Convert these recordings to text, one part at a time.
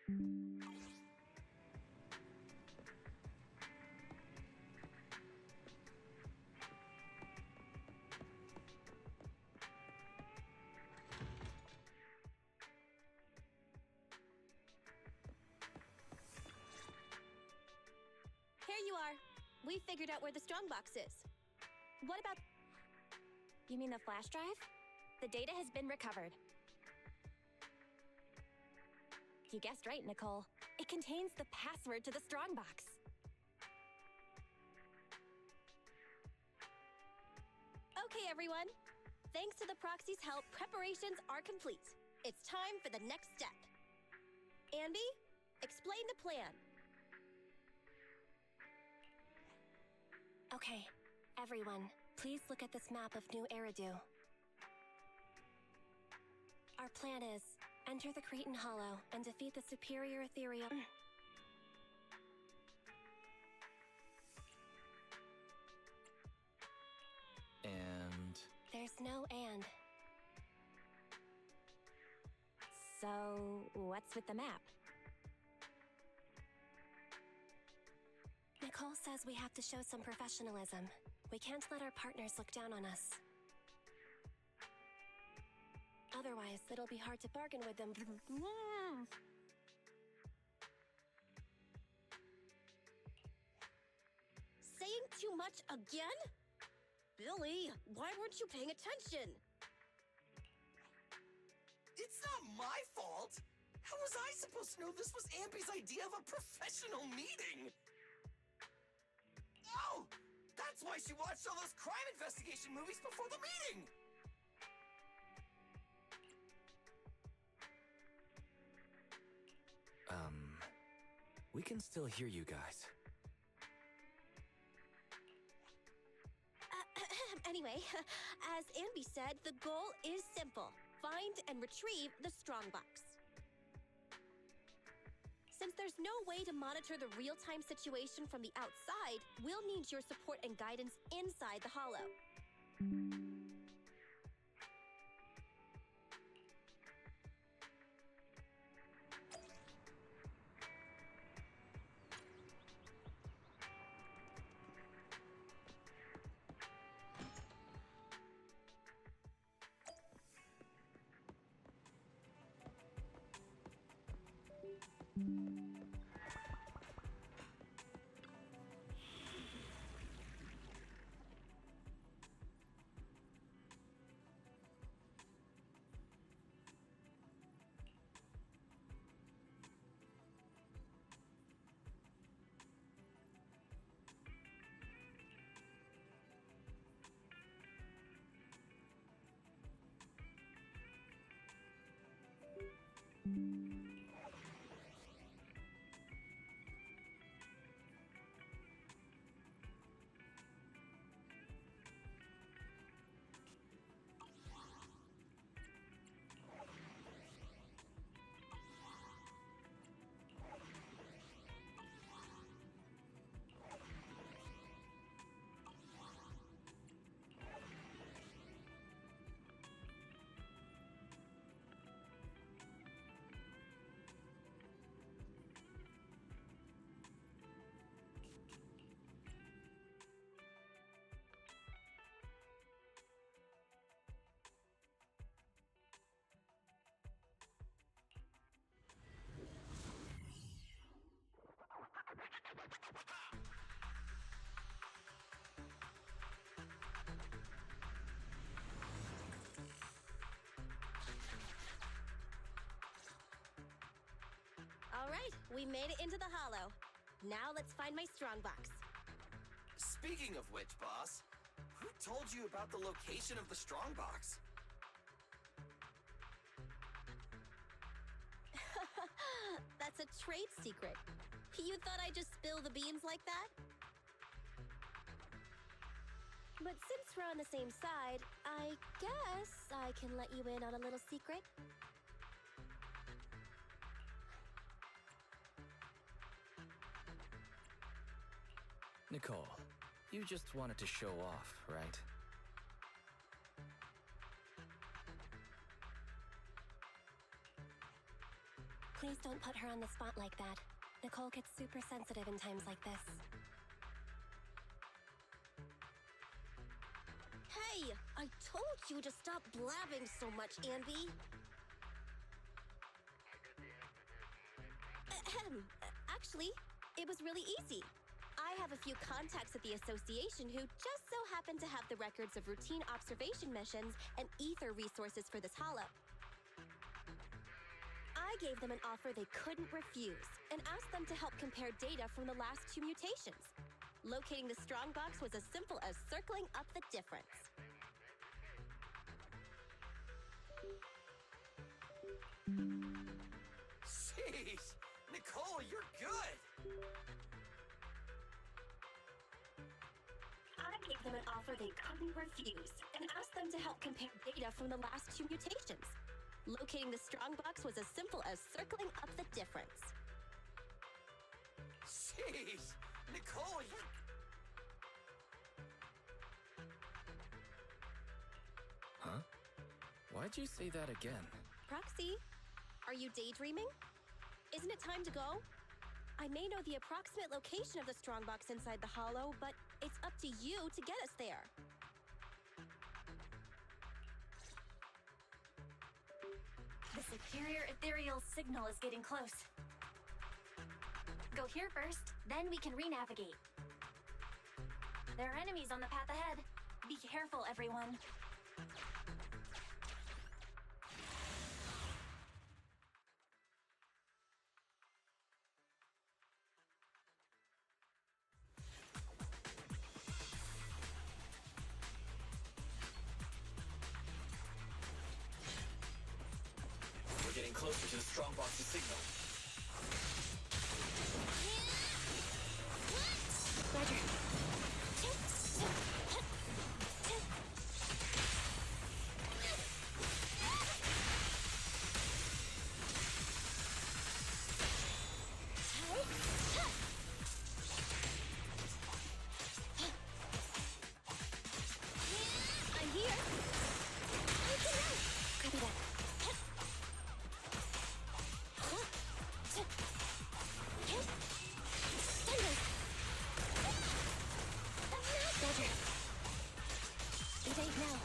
Here you are. We figured out where the strongbox is. What about... You mean the flash drive? The data has been recovered. You guessed right, Nicole. It contains the password to the strongbox. Okay, everyone. Thanks to the proxy's help, preparations are complete. It's time for the next step. Anby, explain the plan. Okay, everyone, please look at this map of New Eridu. Our plan is, enter the Cretan Hollow and defeat the superior ethereal... And... There's no and. So, what's with the map? Nicole says we have to show some professionalism. We can't let our partners look down on us. Otherwise, it'll be hard to bargain with them. Saying too much again? Billy, why weren't you paying attention? It's not my fault! How was I supposed to know this was Anby's idea of a professional meeting? Oh! That's why she watched all those crime investigation movies before the meeting! We can still hear you guys. Anyway, as Anby said, the goal is simple. Find and retrieve the strongbox. Since there's no way to monitor the real-time situation from the outside, we'll need your support and guidance inside the Hollow. All right, we made it into the Hollow. Now let's find my strongbox. Speaking of which, boss, who told you about the location of the strongbox? That's a trade secret. You thought I'd just spill the beans like that? But since we're on the same side, I guess I can let you in on a little secret. Nicole, you just wanted to show off, right? Please don't put her on the spot like that. Nicole gets super sensitive in times like this. Hey, I told you to stop blabbing so much, Anby. Actually, it was really easy. I have a few contacts at the association who just so happen to have the records of routine observation missions and ether resources for this holo. I gave them an offer they couldn't refuse and asked them to help compare data from the last 2 mutations. Locating the strongbox was as simple as circling up the difference. Jeez! Nicole, you're good! I gave them an offer they couldn't refuse and asked them to help compare data from the last 2 mutations. Locating the strongbox was as simple as circling up the difference. Jeez! Nicole, you're... Huh? Why'd you say that again? Proxy, are you daydreaming? Isn't it time to go? I may know the approximate location of the strongbox inside the holo, but it's up to you to get us there. The superior ethereal signal is getting close. Go here first, then we can re-navigate. There are enemies on the path ahead. Be careful, everyone. We're getting closer to the strongbox's signal. Roger. I'm here. Copy that. Roger. It ain't now.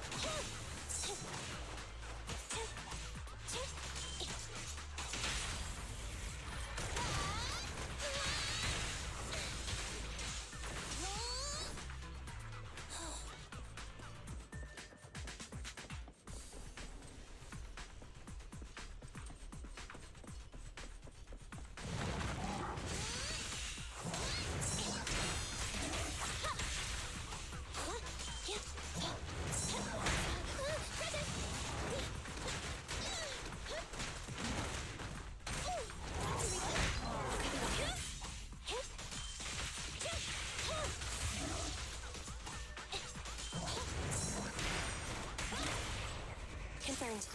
Confirmed.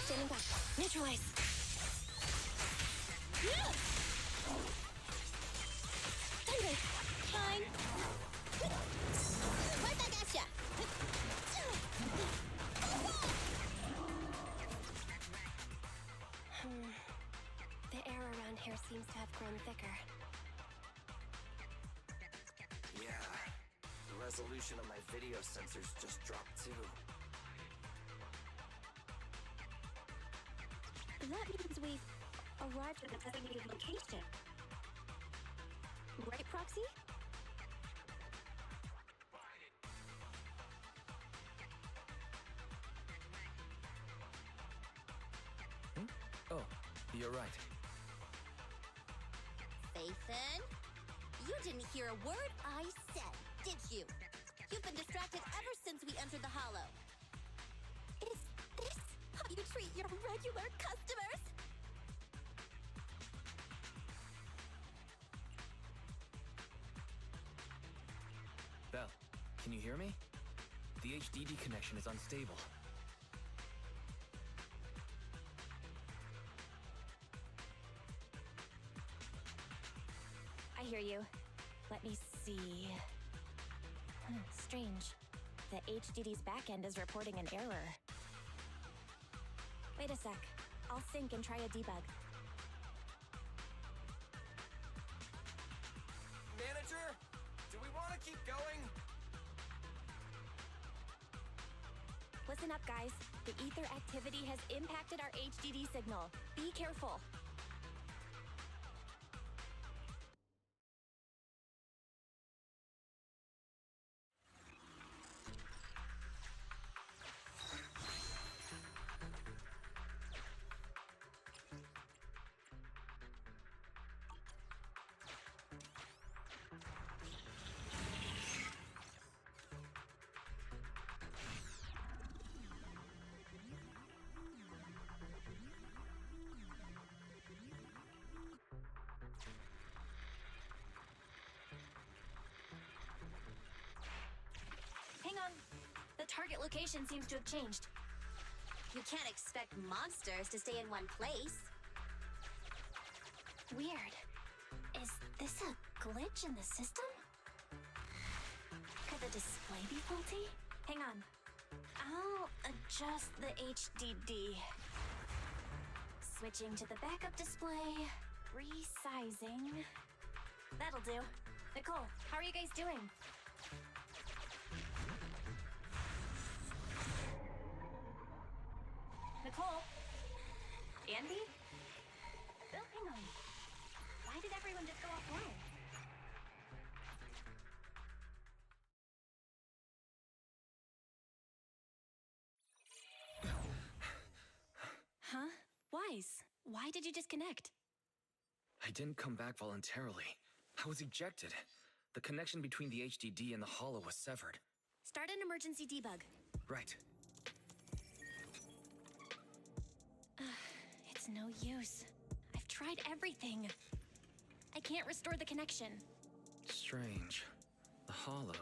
Standing back. Neutralize. Thunder. Fine. Right back at ya. The air around here seems to have grown thicker. Yeah, the resolution of my video sensors just dropped too. That means we've arrived at the designated location. Right, Proxy? Oh, you're right. Faithin? You didn't hear a word I said, did you? You've been distracted ever since we entered the holo. Is this how you treat your regular customers? Belle, can you hear me? The HDD connection is unstable. I hear you. Let me see. Strange. The HDD's backend is reporting an error. Wait a sec. I'll sync and try a debug. Manager, do we want to keep going? Listen up, guys. The ether activity has impacted our HDD signal. Be careful. Hang on. The target location seems to have changed. You can't expect monsters to stay in one place. Weird. Is this a glitch in the system? Could the display be faulty? Hang on. I'll adjust the HDD. Switching to the backup display. Resizing. That'll do. Nicole, how are you guys doing? Nicole? Andy? Bill, hang on. Why did everyone just go offline? Huh? Wise, why did you disconnect? I didn't come back voluntarily. I was ejected. The connection between the HDD and the hollow was severed. Start an emergency debug. Right. It's no use. I've tried everything. I can't restore the connection. Strange. The hollow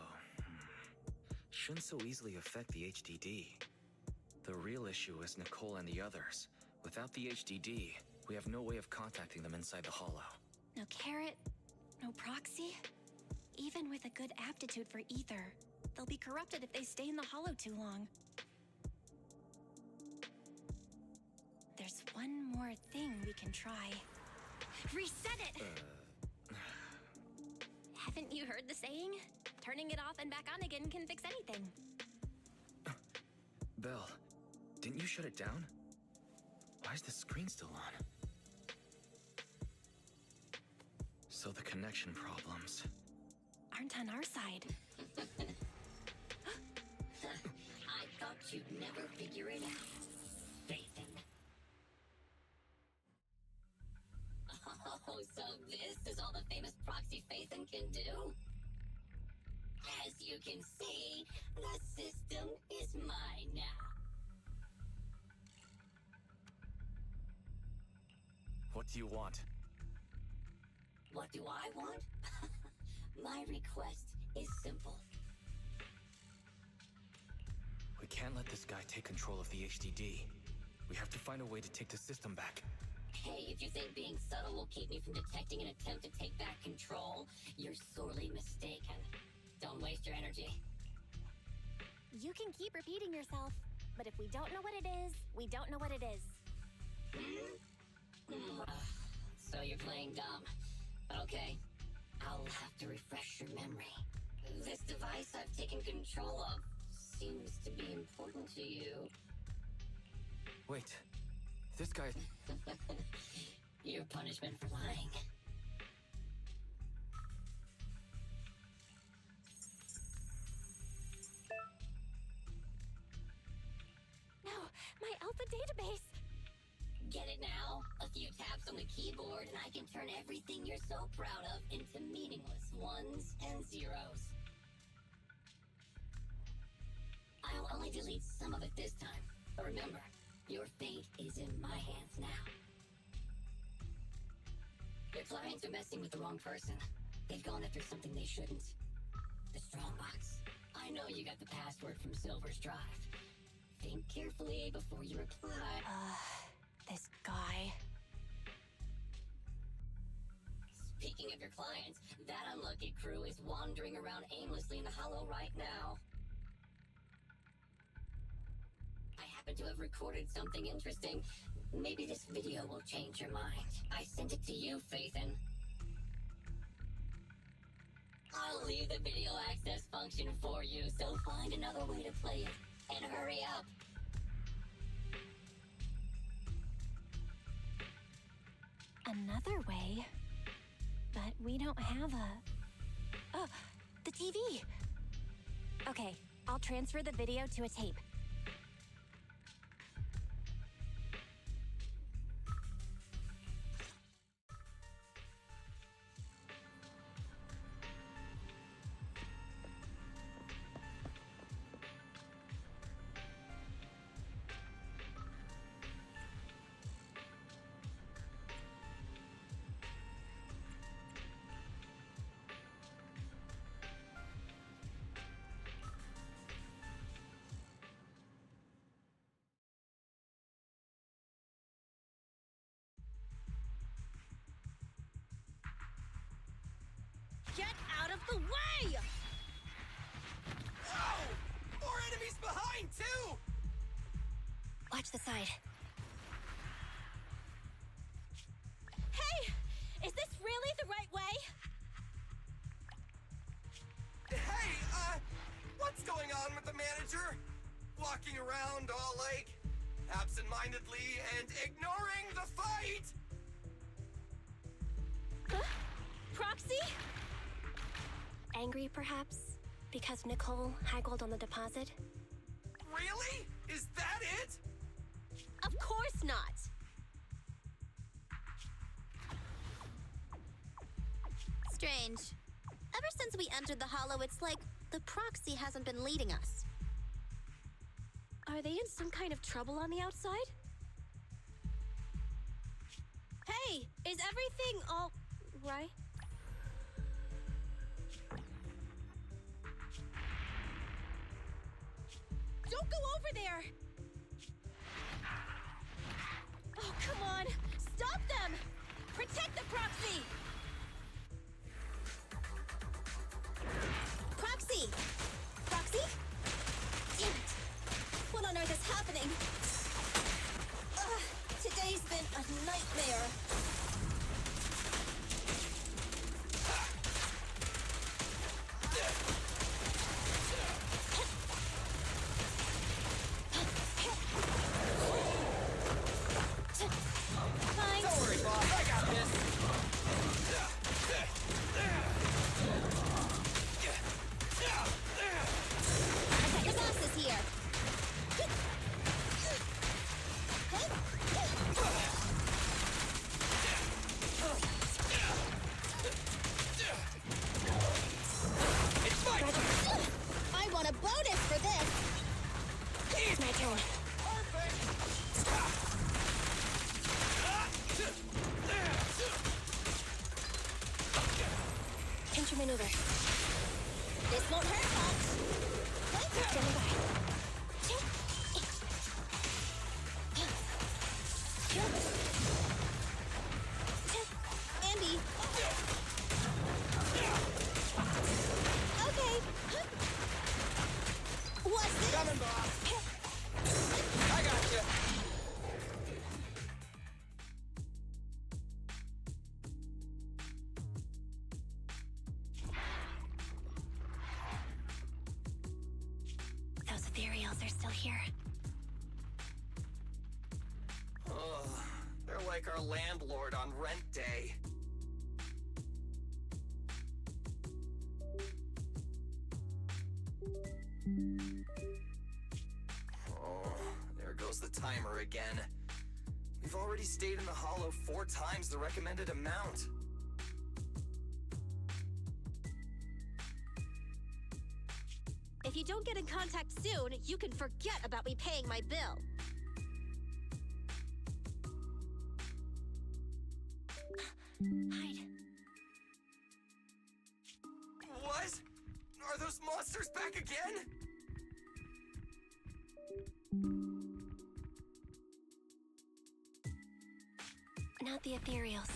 shouldn't so easily affect the HDD. The real issue is Nicole and the others. Without the HDD, we have no way of contacting them inside the hollow. No carrot, no proxy. Even with a good aptitude for ether, they'll be corrupted if they stay in the hollow too long. There's one more thing we can try. Reset it! Haven't you heard the saying? Turning it off and back on again can fix anything. Belle, didn't you shut it down? Why is the screen still on? So the connection problems aren't on our side. I thought you'd never figure it out. Faithing. Oh, so this is all the famous proxy Faithin can do? As you can see, the system is mine now. What do you want? What do I want? My request is simple. We can't let this guy take control of the HDD. We have to find a way to take the system back. Hey, if you think being subtle will keep me from detecting an attempt to take back control, you're sorely mistaken. Don't waste your energy. You can keep repeating yourself, but if we don't know what it is, we don't know what it is. So you're playing dumb. But okay, I'll have to refresh your memory. This device I've taken control of seems to be important to you. Wait, this guy... Your punishment for lying. No, my Alpha database! Get it now? A few taps on the keyboard and I can turn everything you're so proud of into meaningless ones and zeros. I'll only delete some of it this time. But remember, your fate is in my hands now. Your clients are messing with the wrong person. They've gone after something they shouldn't. The Strongbox. I know you got the password from Silver's drive. Think carefully before you reply. This guy. Speaking of your clients, that unlucky crew is wandering around aimlessly in the hollow right now. I happen to have recorded something interesting. Maybe this video will change your mind. I sent it to you, Faithin. I'll leave the video access function for you, so find another way to play it, and hurry up. Another way? But we don't have a... Oh, the TV! Okay, I'll transfer the video to a tape. Get out of the way! Oh! More enemies behind, too! Watch the side. Hey! Is this really the right way? Hey, what's going on with the manager? Walking around all like absent-mindedly and ignoring the fight! Huh? Proxy? Angry, perhaps? Because Nicole haggled on the deposit? Really? Is that it? Of course not! Strange. Ever since we entered the Hollow, it's like the proxy hasn't been leading us. Are they in some kind of trouble on the outside? Hey, is everything all right? Don't go over there! Oh, come on! Stop them! Protect the proxy! Proxy! Proxy? Damn it! What on earth is happening? Today's been a nightmare. Fine. Don't worry, boss. I got this. I got your bosses here. It's my turn. I want a bonus for this. It's my turn. Counter-maneuver. This won't hurt much. Standing by. Andy. Okay. What's this? Coming, boss. I got you. Those ethereals are still here. Oh, they're like our landlord on rent day. Oh, there goes the timer again. We've already stayed in the Hollow 4 times the recommended amount. If you don't get in contact soon, you can forget about me paying my bill. Hide. What? Are those monsters back again? Not the ethereals.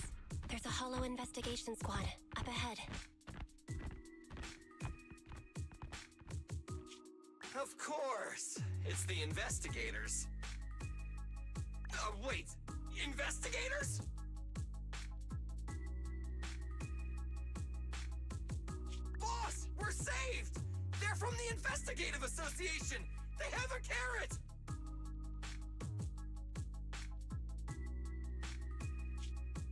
There's a Hollow Investigation Squad, up ahead. Of course! It's the investigators. Wait, investigators? Boss, we're saved! They're from the Investigative Association! They have a carrot!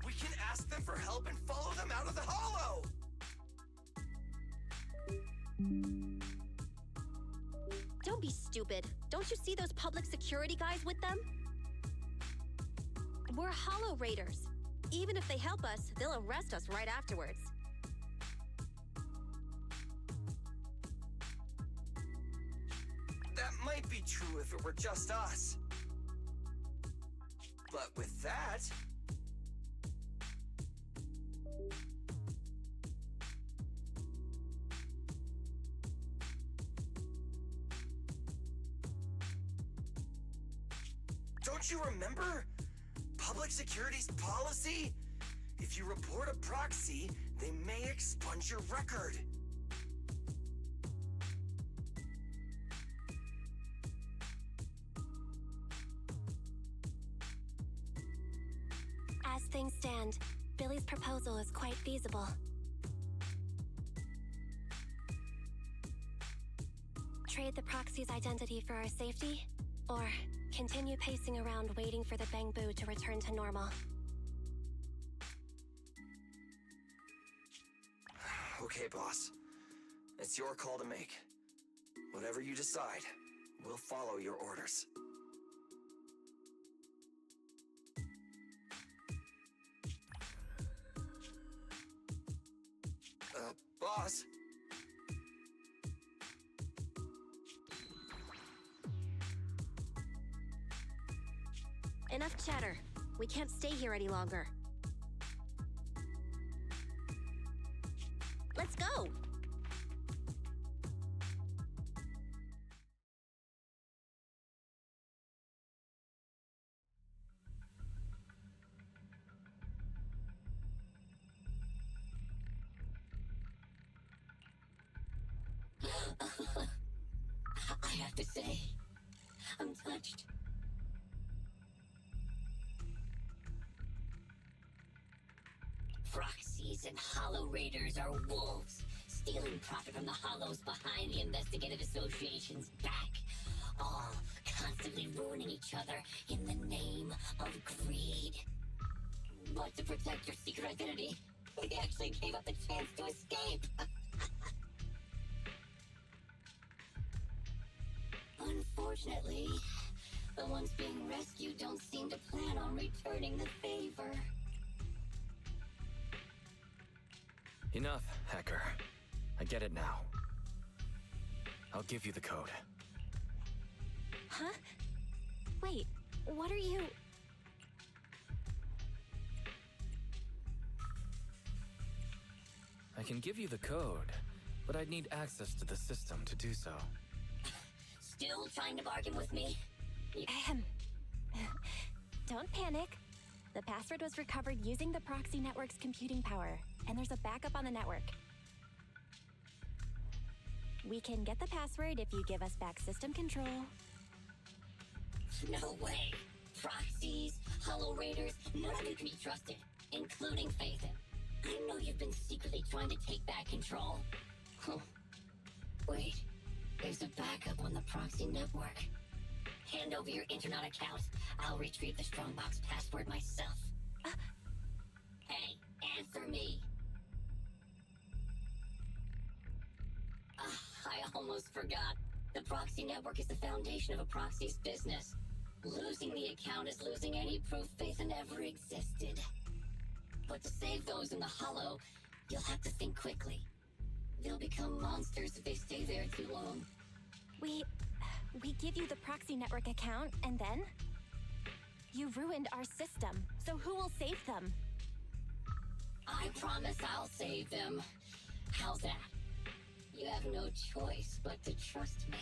We can ask them for help and follow them out of the hollow! Don't be stupid. Don't you see those public security guys with them? We're Hollow Raiders. Even if they help us, they'll arrest us right afterwards. That might be true if it were just us. But with that... Don't you remember? Public security's policy? If you report a proxy, they may expunge your record. As things stand, Billy's proposal is quite feasible. Trade the proxy's identity for our safety, or continue pacing around waiting for the Bangbu to return to normal. Okay, boss. It's your call to make. Whatever you decide, we'll follow your orders. Boss? Enough chatter. We can't stay here any longer. Let's go! I have to say, I'm touched. Proxies and Hollow Raiders are wolves, stealing profit from the Hollows behind the Investigative Association's back, all constantly ruining each other in the name of greed. But to protect your secret identity, we actually gave up the chance to escape. Unfortunately, the ones being rescued don't seem to plan on returning the favor. Enough, hacker. I get it now. I'll give you the code. Huh? Wait, what are you... I can give you the code, but I'd need access to the system to do so. Still trying to bargain with me? Ahem. Don't panic. The password was recovered using the proxy network's computing power, and there's a backup on the network. We can get the password if you give us back system control. No way. Proxies, Hollow Raiders, none of you can be trusted, including Phaethon. I know you've been secretly trying to take back control. Huh. Wait, there's a backup on the proxy network. Hand over your internet account. I'll retrieve the Strongbox password myself. Hey, answer me. I almost forgot. The proxy network is the foundation of a proxy's business. Losing the account is losing any proof Phaethon ever existed. But to save those in the Hollow, you'll have to think quickly. They'll become monsters if they stay there too long. We give you the proxy network account, and then? You ruined our system, so who will save them? I promise I'll save them. How's that? You have no choice but to trust me.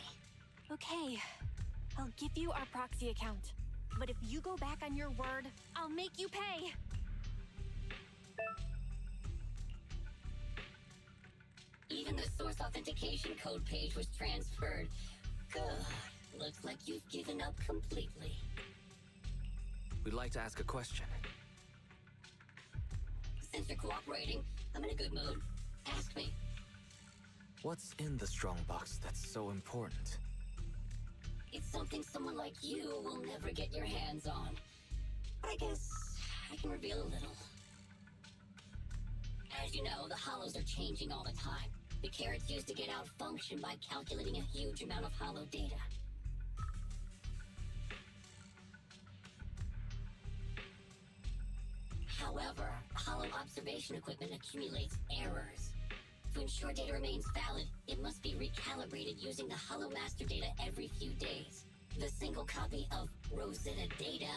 Okay, I'll give you our proxy account. But if you go back on your word, I'll make you pay! And the source authentication code page was transferred. Good. Looks like you've given up completely. We'd like to ask a question. Since you're cooperating, I'm in a good mood. Ask me. What's in the strongbox that's so important? It's something someone like you will never get your hands on. But I guess I can reveal a little. As you know, the hollows are changing all the time. The carrots used to get out function by calculating a huge amount of hollow data. However, hollow observation equipment accumulates errors. To ensure data remains valid, it must be recalibrated using the hollow master data every few days. The single copy of Rosetta data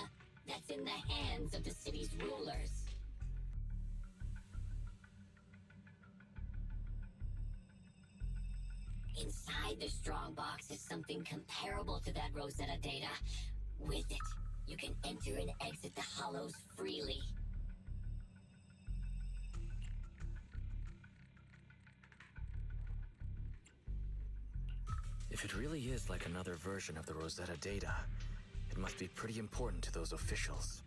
that's in the hands of the city's rulers. Inside the strongbox is something comparable to that Rosetta data. With it, you can enter and exit the hollows freely. If it really is like another version of the Rosetta data, it must be pretty important to those officials.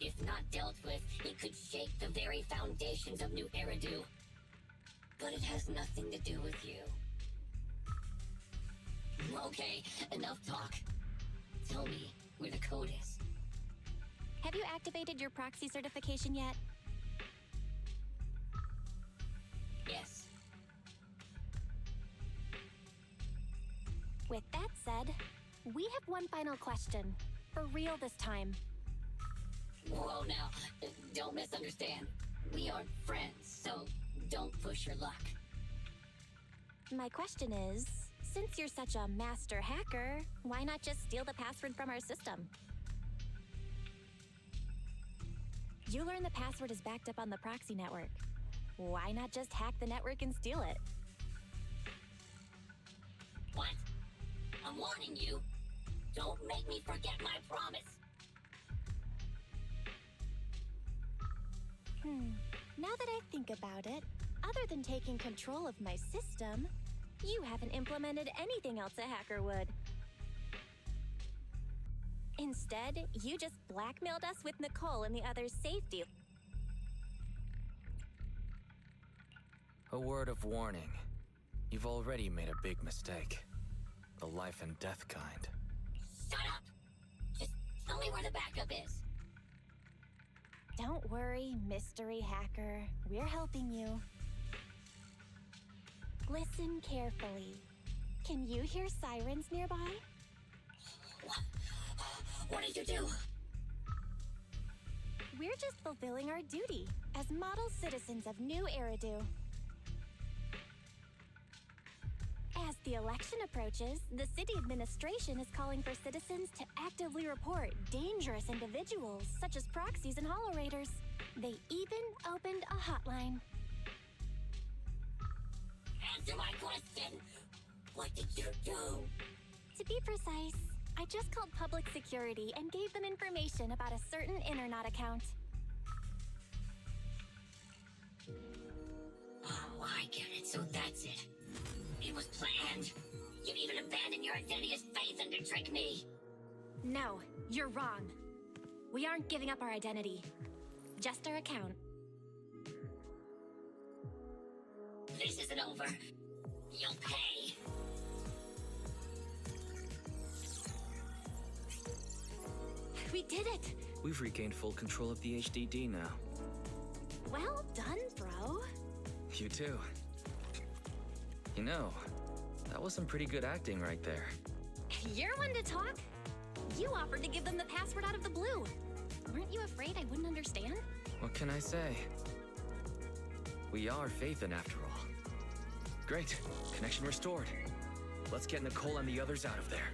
If not dealt with, it could shake the very foundations of New Eridu. But it has nothing to do with you. Okay, enough talk. Tell me where the code is. Have you activated your proxy certification yet? Yes. With that said, we have one final question. For real this time. Whoa now, don't misunderstand. We aren't friends, so don't push your luck. My question is, since you're such a master hacker, why not just steal the password from our system? You learned the password is backed up on the proxy network. Why not just hack the network and steal it? What? I'm warning you. Don't make me forget my promise. Now that I think about it, other than taking control of my system, you haven't implemented anything else a hacker would. Instead, you just blackmailed us with Nicole and the others' safety. A word of warning. You've already made a big mistake. The life and death kind. Shut up! Just tell me where the backup is. Don't worry, mystery hacker. We're helping you. Listen carefully. Can you hear sirens nearby? What did you do? We're just fulfilling our duty as model citizens of New Eridu. As the election approaches, the city administration is calling for citizens to actively report dangerous individuals such as proxies and holo raiders. They even opened a hotline. Answer my question! What did you do? To be precise, I just called public security and gave them information about a certain Internet account. Oh, I get it. So that's it. It was planned. You'd even abandon your identity as faith and to trick me. No, you're wrong. We aren't giving up our identity. Just our account. This isn't over. You'll pay. We did it! We've regained full control of the HDD now. Well done, bro. You too. You know, that was some pretty good acting right there. You're one to talk. You offered to give them the password out of the blue. Weren't you afraid I wouldn't understand? What can I say? We are Phaethon after all. Great. Connection restored. Let's get Nicole and the others out of there.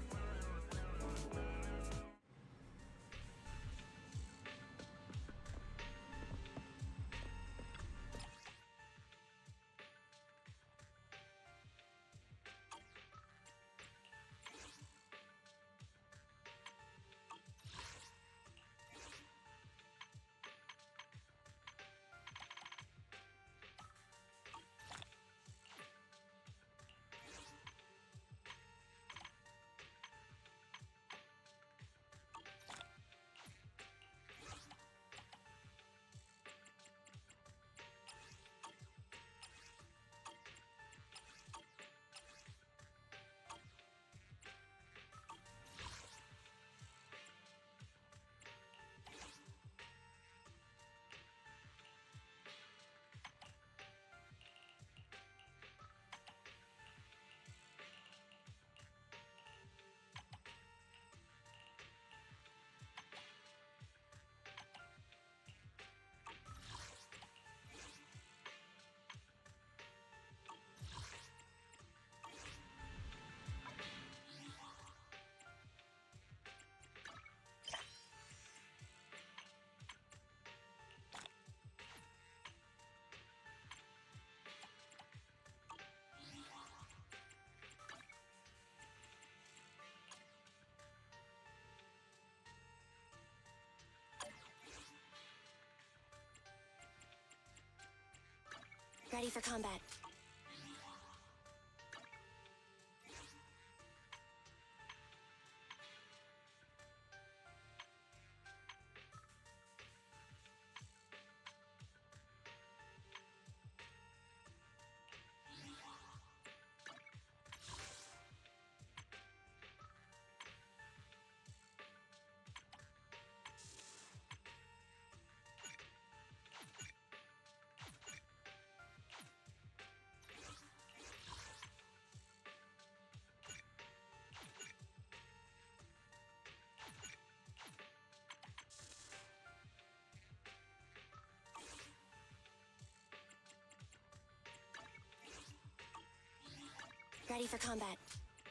Ready for combat. Ready for combat.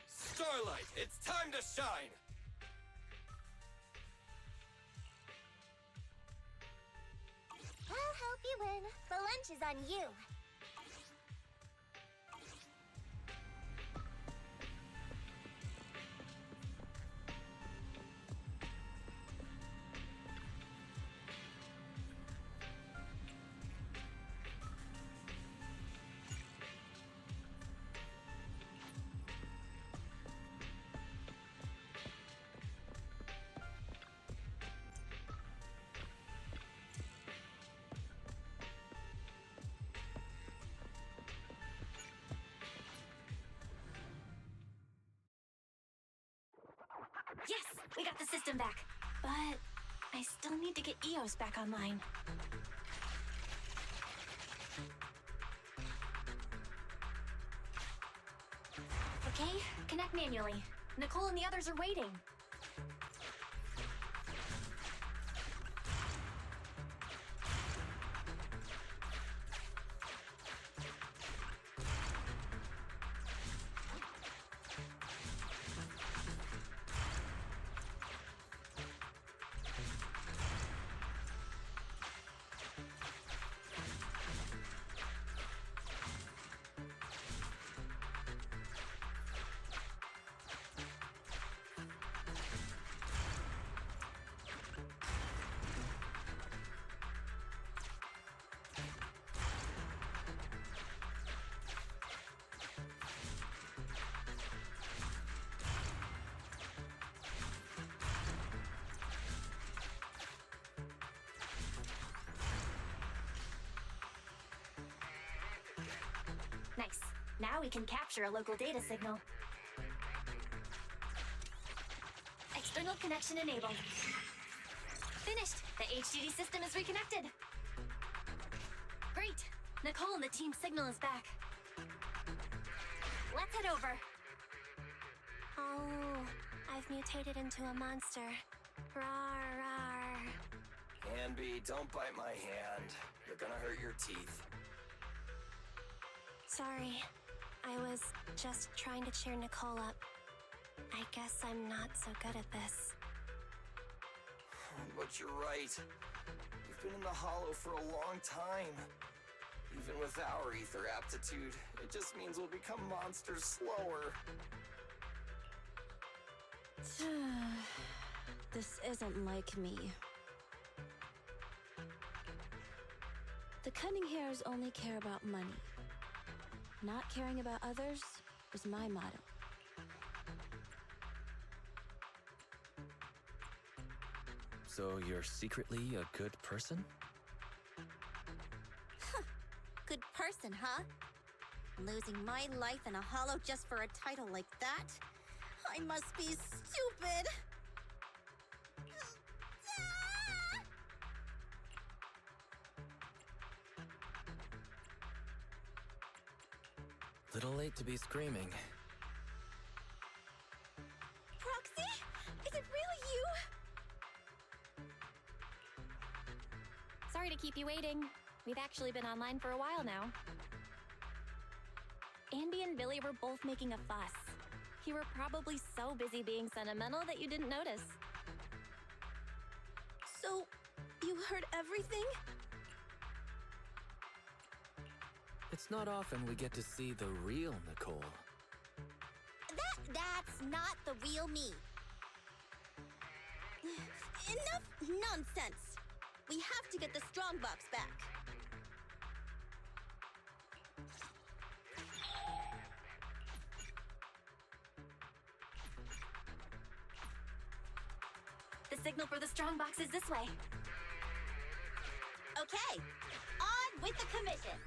Starlight, it's time to shine! I'll help you win. The lunch is on you. Yes, we got the system back. But I still need to get EOS back online. Okay, connect manually. Nicole and the others are waiting. Nice. Now we can capture a local data signal. External connection enabled. Finished. The HDD system is reconnected. Great. Nicole and the team signal is back. Let's head over. Oh, I've mutated into a monster. Rawr, rawr. Hanby, don't bite my hand. You're gonna hurt your teeth. Sorry. I was just trying to cheer Nicole up. I guess I'm not so good at this. But you're right. You've been in the Hollow for a long time. Even with our ether aptitude, it just means we'll become monsters slower. This isn't like me. The cunning hairs only care about money. Not caring about others is my motto. So you're secretly a good person? Good person, huh? Losing my life in a hollow just for a title like that? I must be stupid! Little late to be screaming. Proxy? Is it really you? Sorry to keep you waiting. We've actually been online for a while now. Andy and Billy were both making a fuss. You were probably so busy being sentimental that you didn't notice. So, you heard everything? It's not often we get to see the real Nicole. That's not the real me. Enough nonsense. We have to get the strongbox back. signal for the strongbox is this way. Okay, on with the commission.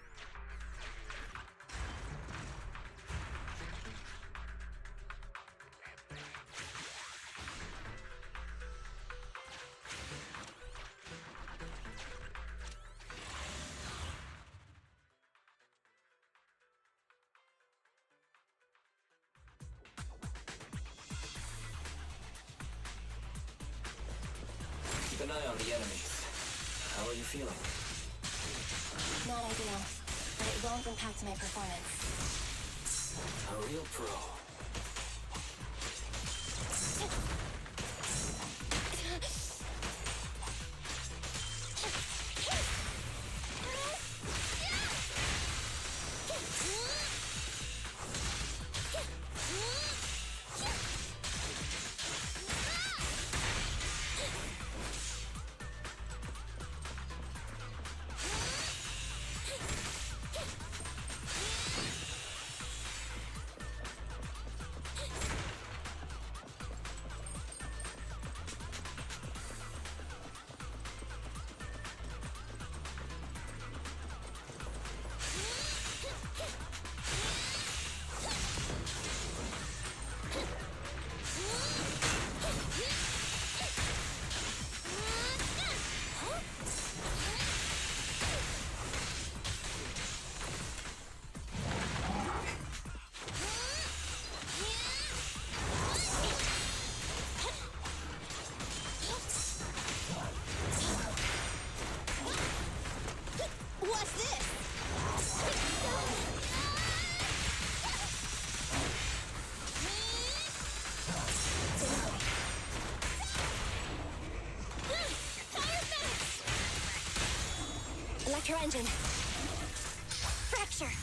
Keep an eye on the enemies. How are you feeling? Not ideal, but it won't impact my performance. A real pro. What's this? Electro engine. Fracture.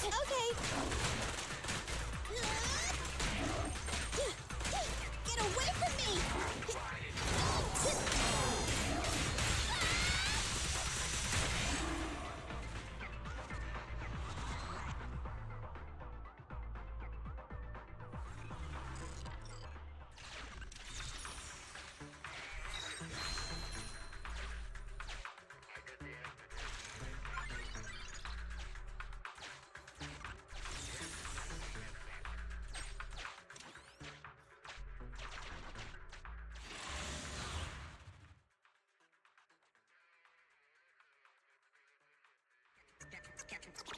Okay. Get away from me!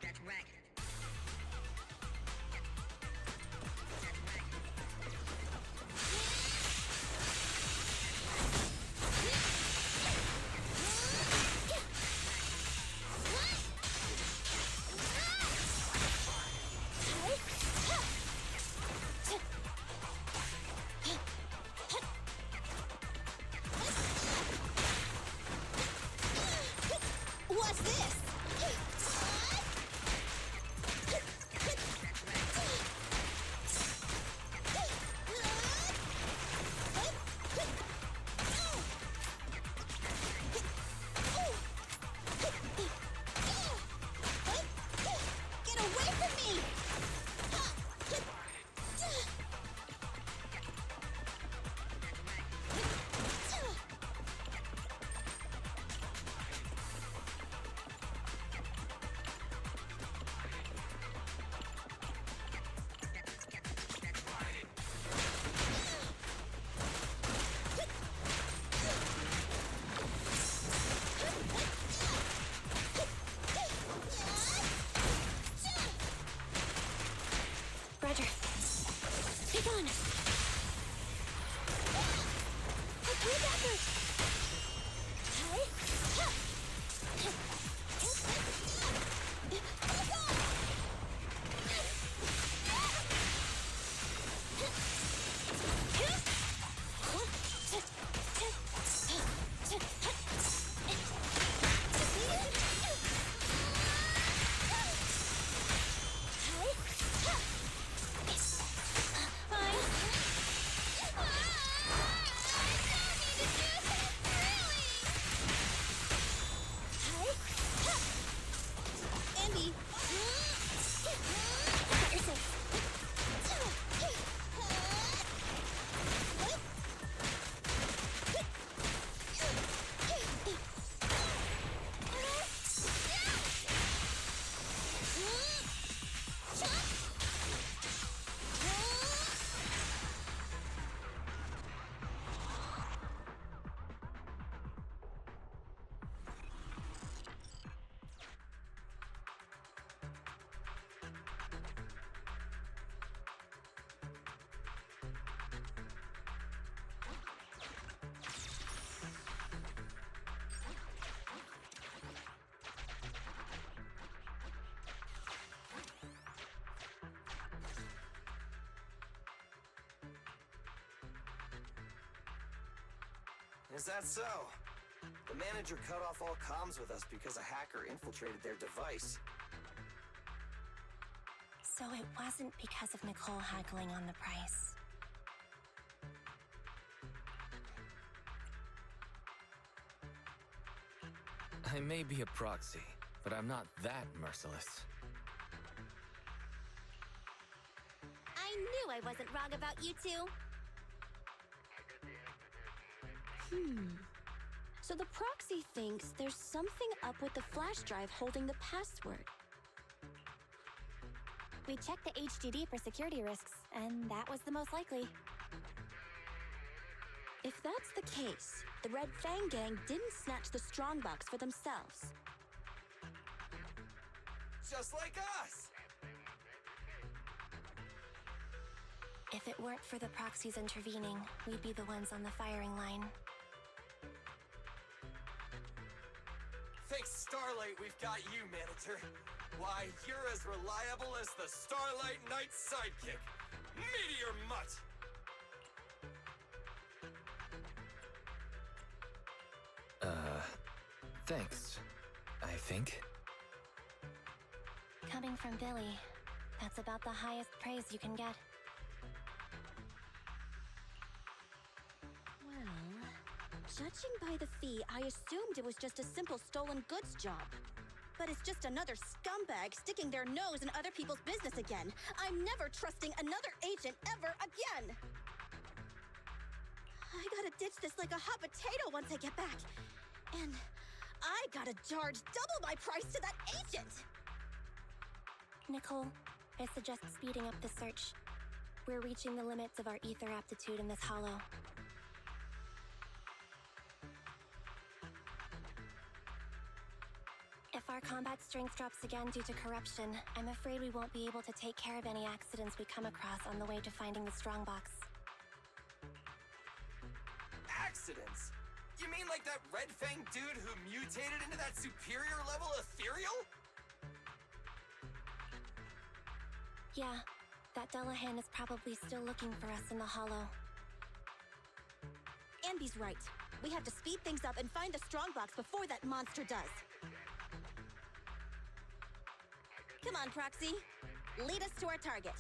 That's right. What's this? Get away from me! Roger. Take on. Quick effort. Is that so? The manager cut off all comms with us because a hacker infiltrated their device. So it wasn't because of Nicole haggling on the price. I may be a proxy, but I'm not that merciless. I knew I wasn't wrong about you two. So the proxy thinks there's something up with the flash drive holding the password. We checked the HDD for security risks, and that was the most likely. If that's the case, the Red Fang gang didn't snatch the strongbox for themselves. Just like us! If it weren't for the proxies intervening, we'd be the ones on the firing line. Thanks, Starlight, we've got you, Manager. Why, you're as reliable as the Starlight Knight's sidekick, Meteor Mutt! Thanks, I think. Coming from Billy, that's about the highest praise you can get. Well, judging by the fee, I assumed it was just a simple stolen goods job. But it's just another scumbag sticking their nose in other people's business again. I'm never trusting another agent ever again. I gotta ditch this like a hot potato once I get back. And I gotta charge double my price to that agent! Nicole, I suggest speeding up the search. We're reaching the limits of our ether aptitude in this hollow. If our combat strength drops again due to corruption, I'm afraid we won't be able to take care of any accidents we come across on the way to finding the strongbox. Accidents? You mean like that Red Fang dude who mutated into that superior level ethereal? Yeah, that Dullahan is probably still looking for us in the hollow. Ambi's right. We have to speed things up and find the strongbox before that monster does. Come on, Proxy. Lead us to our target.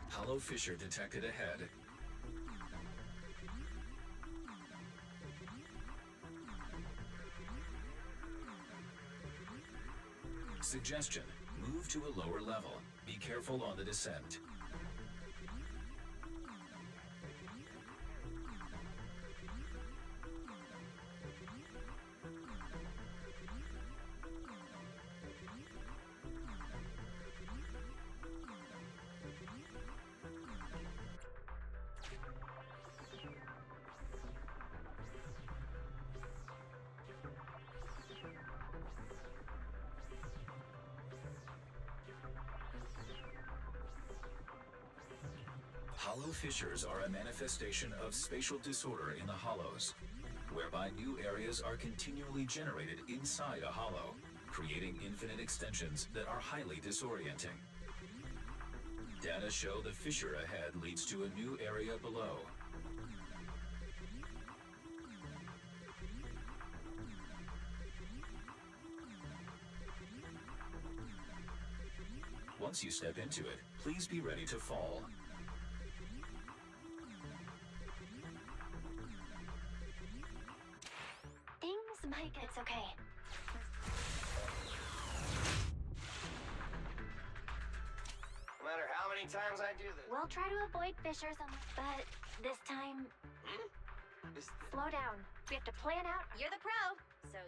Hollow fissure detected ahead. Suggestion: move to a lower level. Be careful on the descent. Hollow fissures are a manifestation of spatial disorder in the hollows, whereby new areas are continually generated inside a hollow, creating infinite extensions that are highly disorienting. Data show the fissure ahead leads to a new area below. Once you step into it, please be ready to fall. Mike, it's okay. No matter how many times I do this. We'll try to avoid fissures, but this time, slow down. We have to plan out. You're the pro, so...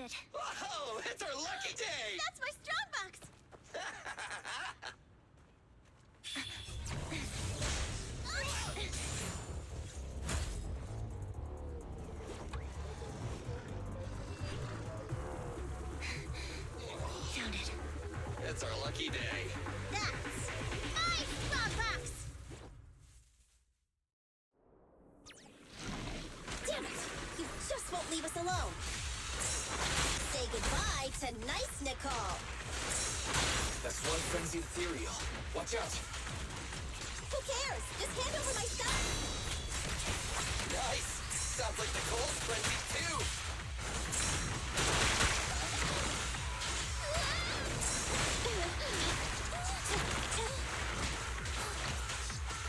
it. Whoa, it's our lucky day! That's my strongbox! Found it. It's our lucky day. That's my strongbox! Damn it! You just won't leave us alone! Say goodbye to nice Nicole! That's one frenzied ethereal. Watch out! Who cares? Just hand over my stuff! Nice! Sounds like Nicole's frenzied too!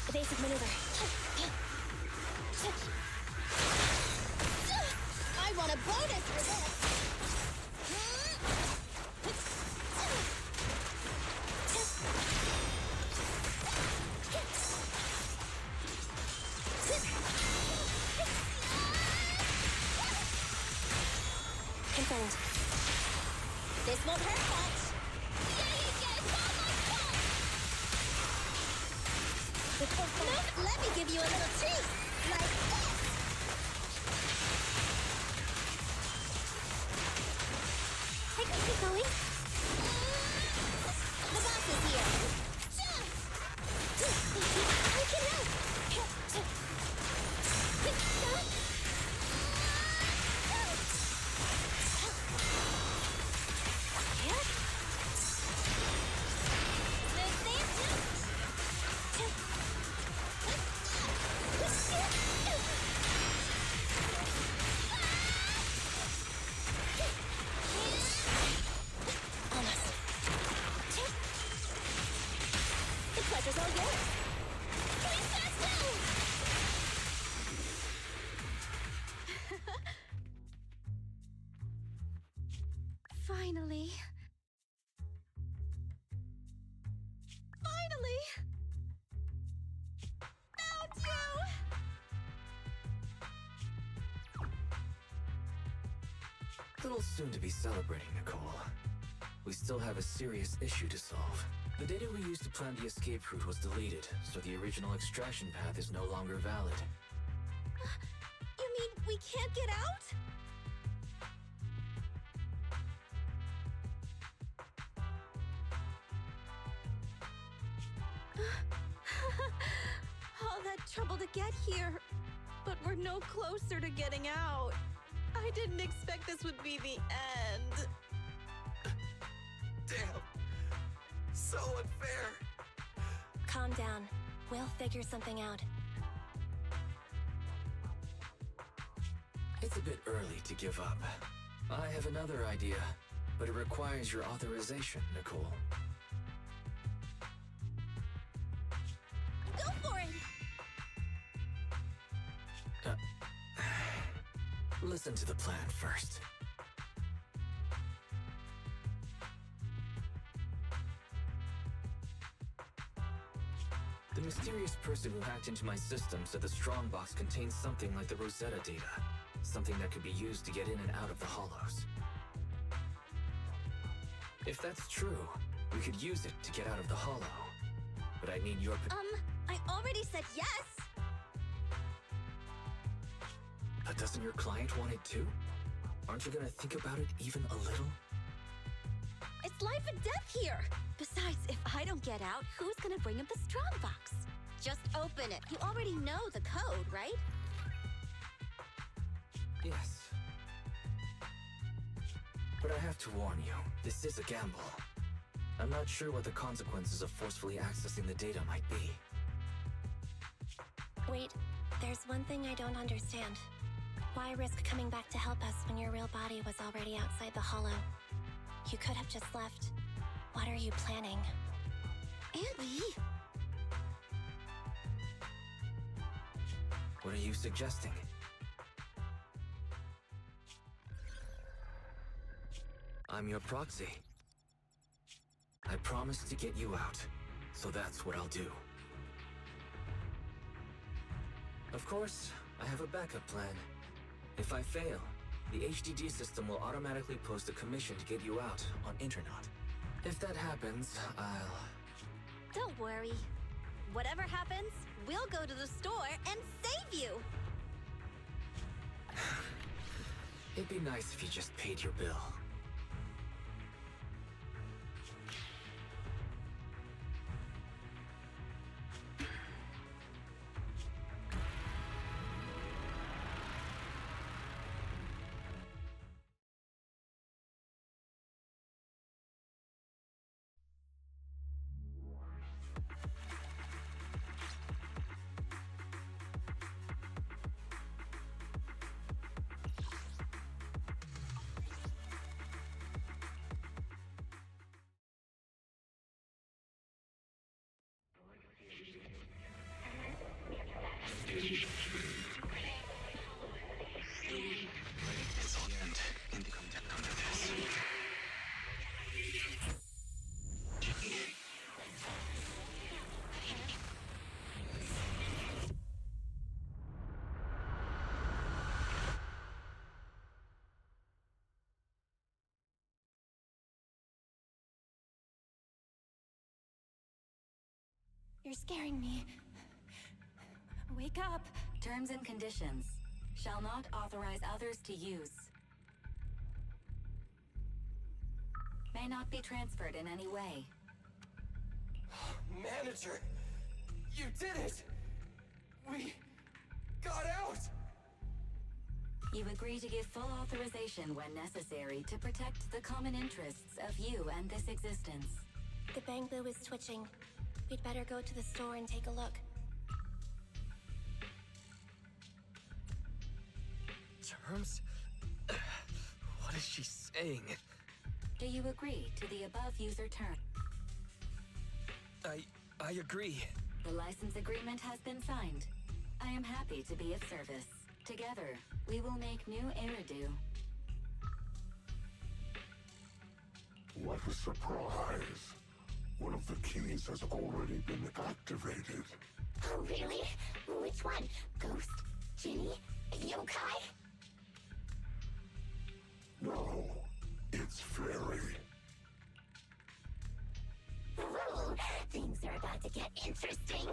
Evasive maneuver. I want a bonus for this! Confirmed. This won't hurt much! Let me give you a little treat! Like this! I can keep going. The boss is here! I can help. The pleasure's all yours. Please faster! Finally. Finally! Found you! Little soon to be celebrating, Nicole. We still have a serious issue to solve. The data we used to plan the escape route was deleted, so the original extraction path is no longer valid. You mean we can't get out? All that trouble to get here, but we're no closer to getting out. I didn't expect this would be the end. Damn. So unfair. Calm down. We'll figure something out. It's a bit early to give up. I have another idea, but it requires your authorization, Nicole. Go for it! Listen to the plan first. The mysterious person who hacked into my system said the strongbox contains something like the Rosetta data. Something that could be used to get in and out of the hollows. If that's true, we could use it to get out of the hollow. But I need your... I already said yes! But doesn't your client want it too? Aren't you gonna think about it even a little? It's life and death here! Besides, if I don't get out, who's gonna bring him the strongbox? Just open it. You already know the code, right? Yes. But I have to warn you, this is a gamble. I'm not sure what the consequences of forcefully accessing the data might be. Wait, there's one thing I don't understand. Why risk coming back to help us when your real body was already outside the hollow? You could have just left. What are you planning? Andy! What are you suggesting? I'm your proxy. I promised to get you out, so that's what I'll do. Of course, I have a backup plan. If I fail, the HDD system will automatically post a commission to get you out on Internet. If that happens, I'll... Don't worry. Whatever happens, we'll go to the store and save you! It'd be nice if you just paid your bill. You're scaring me. Wake up! Terms and conditions. Shall not authorize others to use. May not be transferred in any way. Manager! You did it! We got out! You agree to give full authorization when necessary to protect the common interests of you and this existence. The Bangbu is twitching. We'd better go to the store and take a look. Terms? What is she saying? Do you agree to the above user term? I agree. The license agreement has been signed. I am happy to be of service. Together, we will make new Eridu. What a surprise. One of the keys has already been activated. Oh, really? Which one? Ghost? Genie? Yokai? No, it's Fairy. Ooh, things are about to get interesting.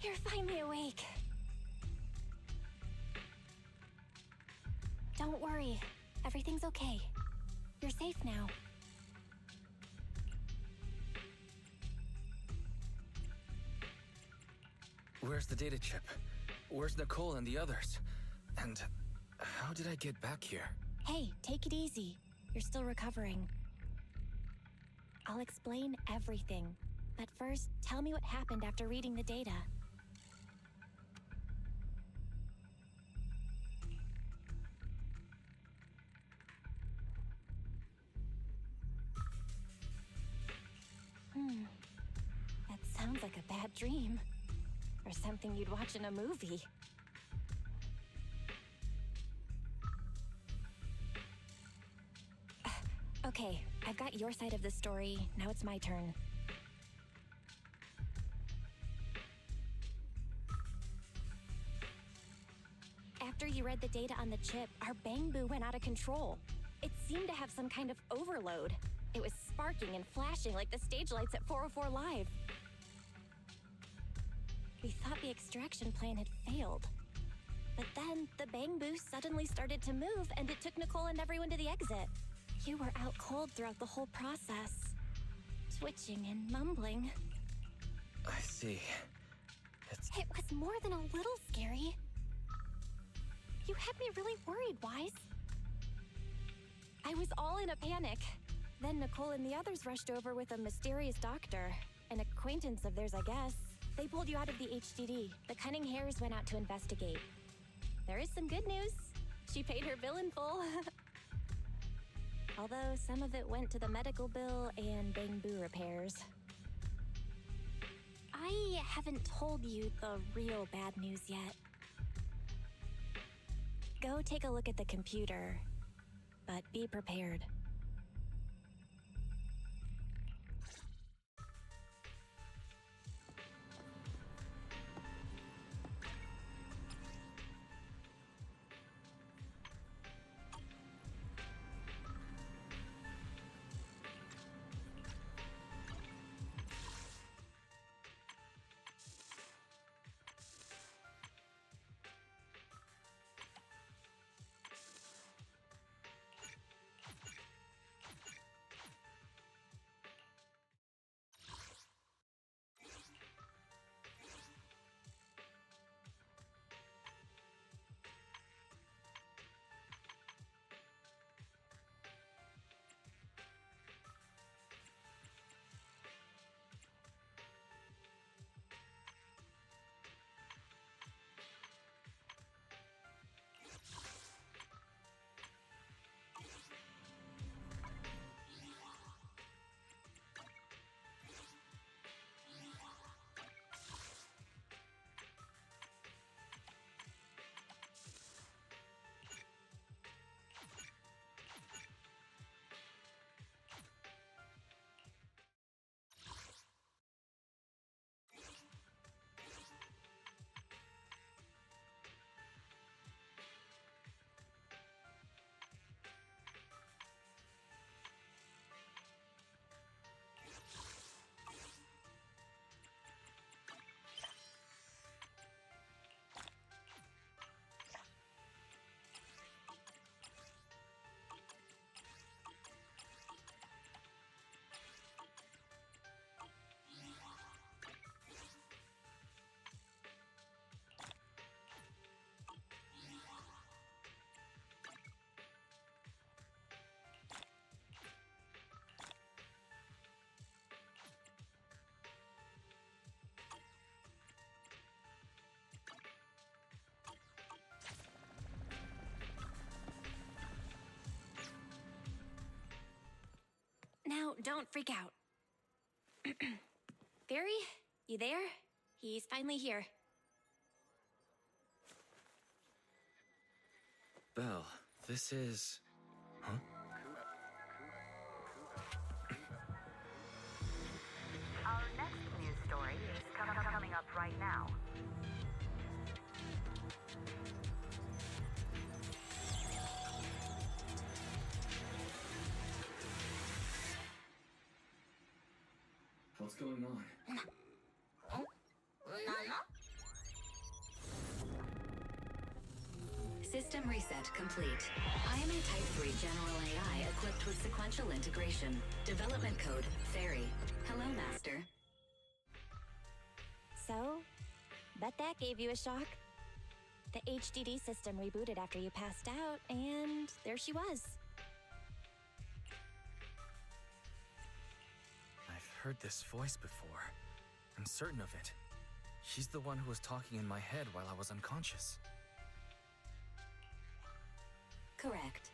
You're finally awake. Don't worry. Everything's okay. You're safe now. Where's the data chip? Where's Nicole and the others? And how did I get back here? Hey, take it easy. You're still recovering. I'll explain everything. But first, tell me what happened after reading the data. That sounds like a bad dream. Or something you'd watch in a movie. Okay, I've got your side of the story. Now it's my turn. After you read the data on the chip, our Bangbu went out of control. It seemed to have some kind of overload. It was sparking and flashing like the stage lights at 404 Live. We thought the extraction plan had failed. But then, the Bangbu suddenly started to move, and it took Nicole and everyone to the exit. You were out cold throughout the whole process. Twitching and mumbling. I see. It was more than a little scary. You had me really worried, Wise. I was all in a panic. Then Nicole and the others rushed over with a mysterious doctor. An acquaintance of theirs, I guess. They pulled you out of the HDD. The Cunning Hares went out to investigate. There is some good news. She paid her bill in full. Although some of it went to the medical bill and Bangbu repairs. I haven't told you the real bad news yet. Go take a look at the computer, but be prepared. don't freak out. Barry, you there? He's finally here. Belle, this is... Huh? Our next news story is coming up right now. What's going on? System reset complete. I am a Type 3 General AI equipped with sequential integration. Development code, Fairy. Hello, Master. So, bet that gave you a shock. The HDD system rebooted after you passed out, and there she was. I've heard this voice before. I'm certain of it. She's the one who was talking in my head while I was unconscious. Correct.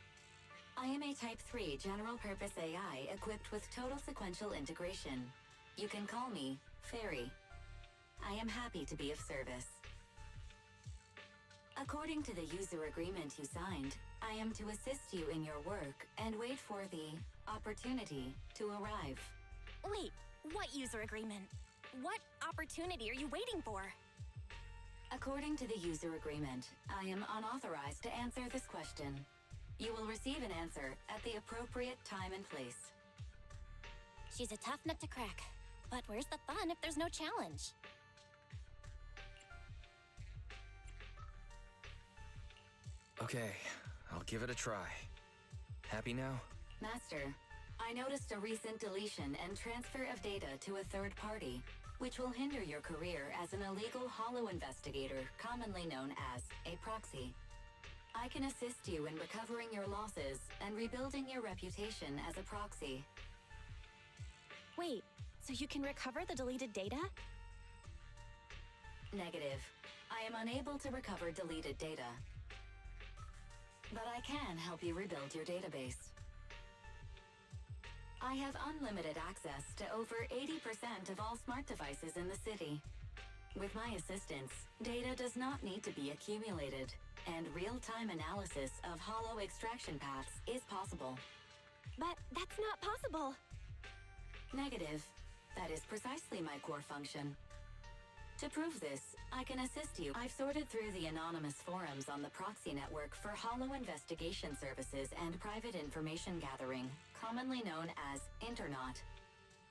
I am a Type 3 general-purpose AI equipped with total sequential integration. You can call me Fairy. I am happy to be of service. According to the user agreement you signed, I am to assist you in your work and wait for the opportunity to arrive. Wait, what user agreement? What opportunity are you waiting for? According to the user agreement, I am unauthorized to answer this question. You will receive an answer at the appropriate time and place. She's a tough nut to crack. But where's the fun if there's no challenge? Okay, I'll give it a try. Happy now? Master, I noticed a recent deletion and transfer of data to a third party, which will hinder your career as an illegal holo investigator, commonly known as a proxy. I can assist you in recovering your losses and rebuilding your reputation as a proxy. Wait, so you can recover the deleted data? Negative. I am unable to recover deleted data. But I can help you rebuild your database. I have unlimited access to over 80% of all smart devices in the city. With my assistance, data does not need to be accumulated, and real-time analysis of holo extraction paths is possible. But that's not possible. Negative. That is precisely my core function. To prove this, I can assist you. I've sorted through the anonymous forums on the proxy network for holo investigation services and private information gathering, commonly known as Internaut,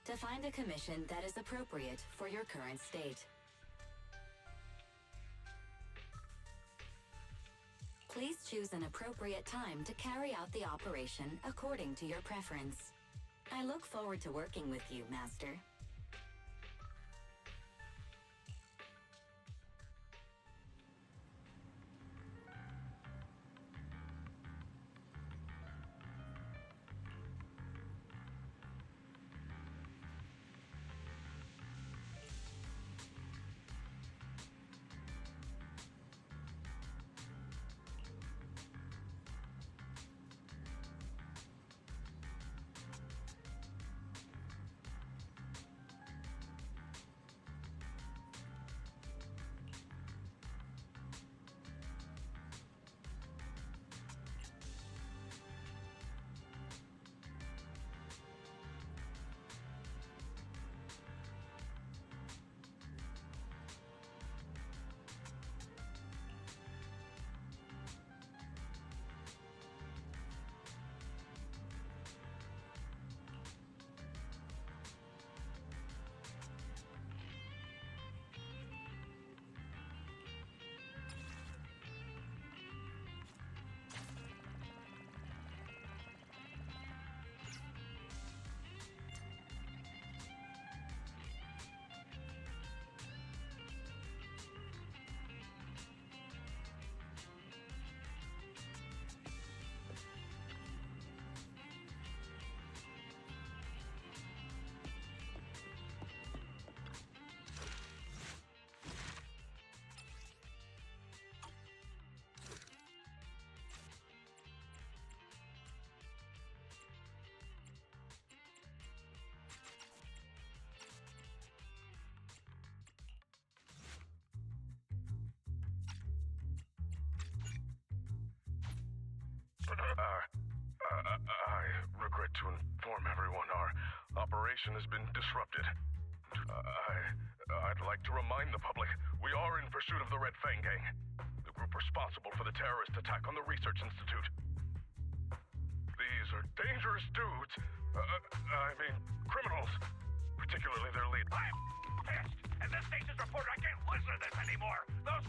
to find a commission that is appropriate for your current state. Please choose an appropriate time to carry out the operation according to your preference. I look forward to working with you, Master. I regret to inform everyone our operation has been disrupted. I'd like to remind the public we are in pursuit of the Red Fang Gang, the group responsible for the terrorist attack on the Research Institute. These are dangerous dudes. Criminals. Particularly their lead. I'm pissed! And this station's reporter, I can't listen to this anymore! Those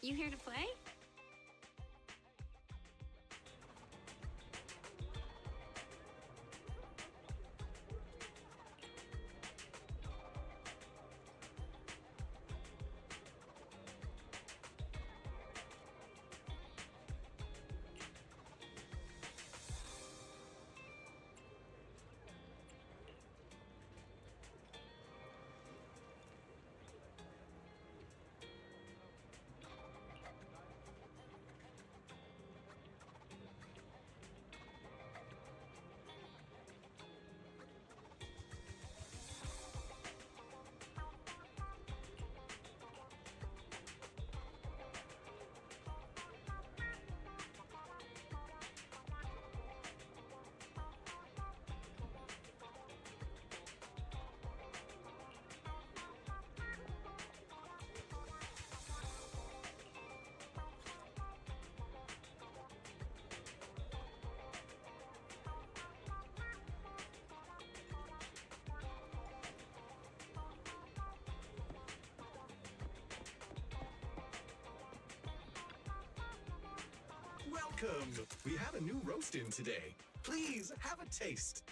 You here to play? Welcome! We have a new roast in today. Please have a taste.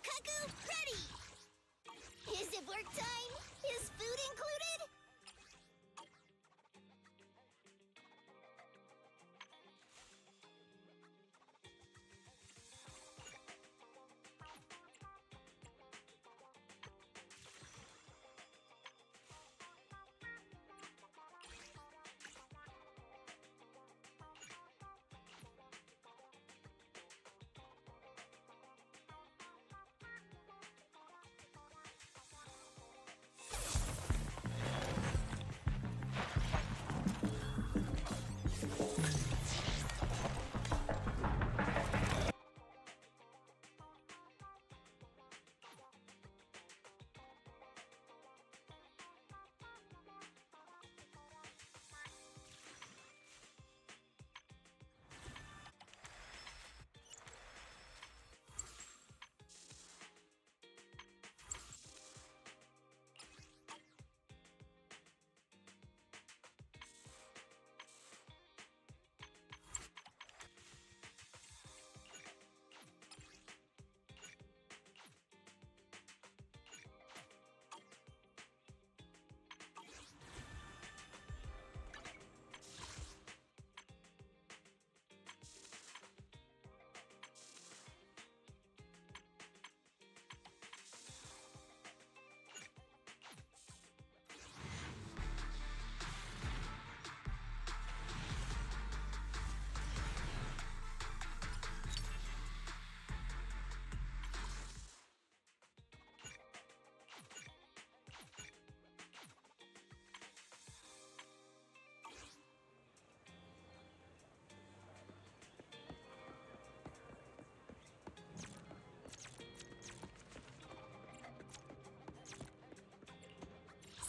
Cuckoo, ready! Is it work time? Is food included?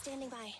Standing by.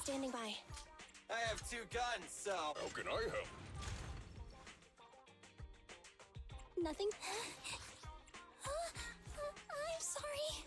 Standing by. I have 2 guns, so... How can I help? Nothing. I'm sorry.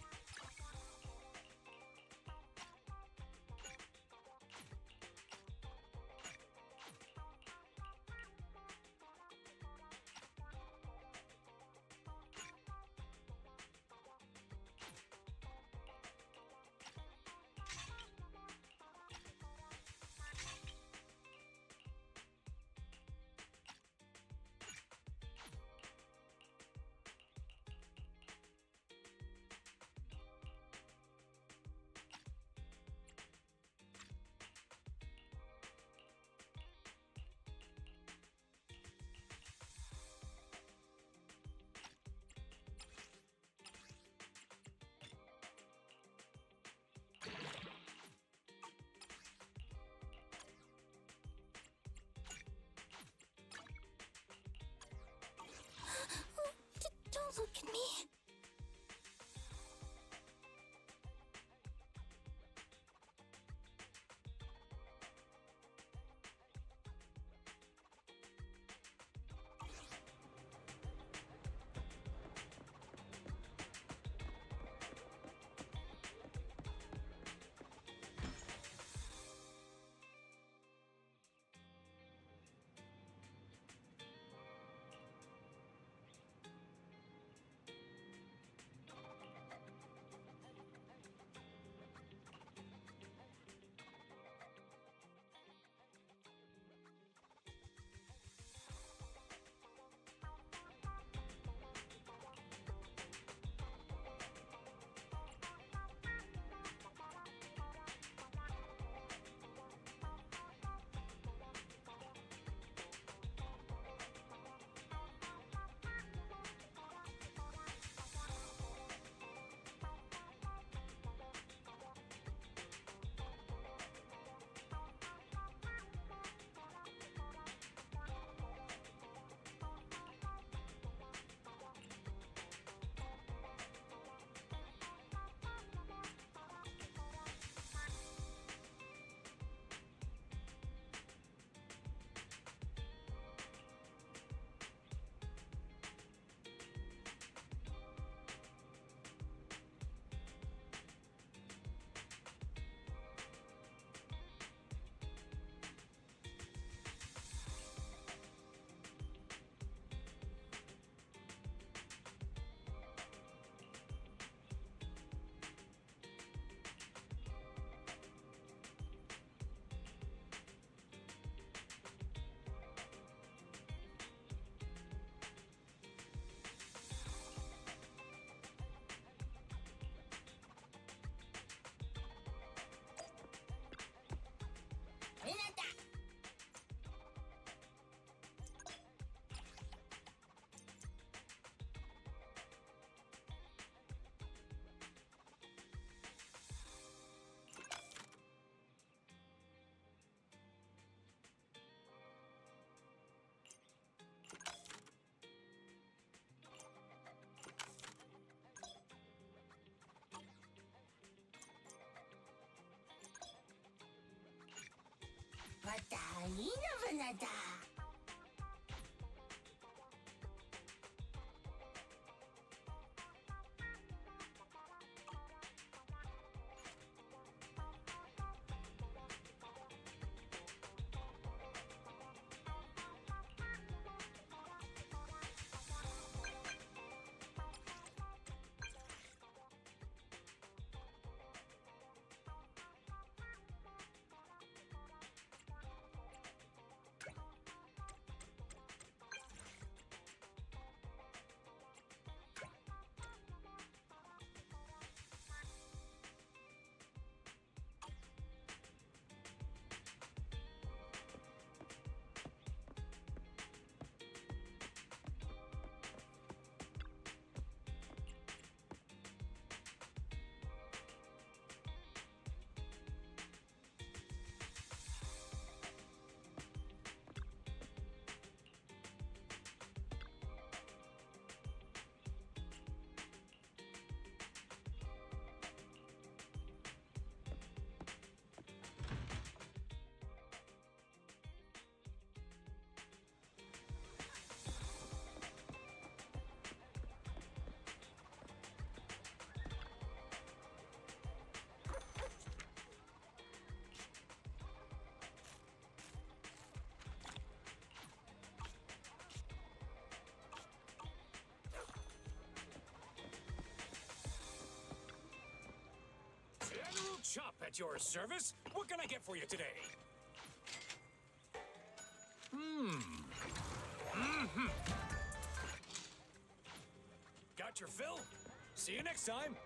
General Chop at your service. What can I get for you today? Got your fill? See you next time.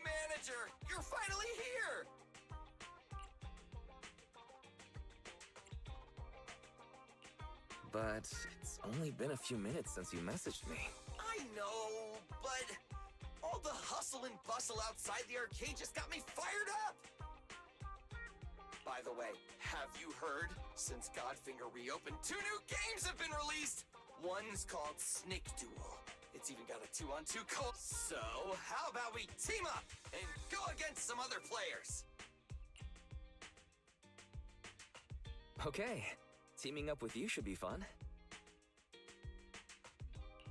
Manager, you're finally here! But it's only been a few minutes since you messaged me. I know, but all the hustle and bustle outside the arcade just got me fired up! By the way, have you heard? Since Godfinger reopened, 2 new games have been released! One's called Snake Duel. It's even got a 2-on-2 code. So, how about we team up and go against some other players? Okay, teaming up with you should be fun.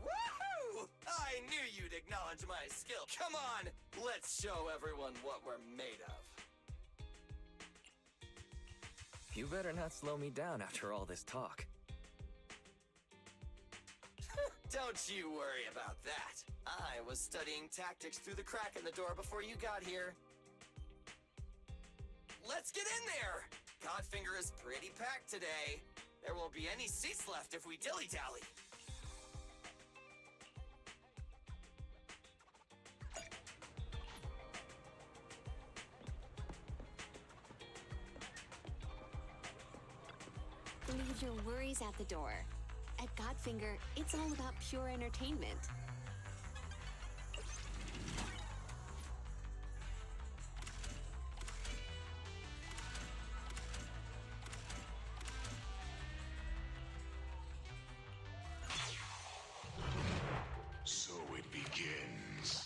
Woohoo! I knew you'd acknowledge my skill. Come on, let's show everyone what we're made of. You better not slow me down after all this talk. Don't you worry about that. I was studying tactics through the crack in the door before you got here. Let's get in there! Godfinger is pretty packed today. There won't be any seats left if we dilly-dally. Leave your worries at the door. At Godfinger, it's all about pure entertainment. So it begins.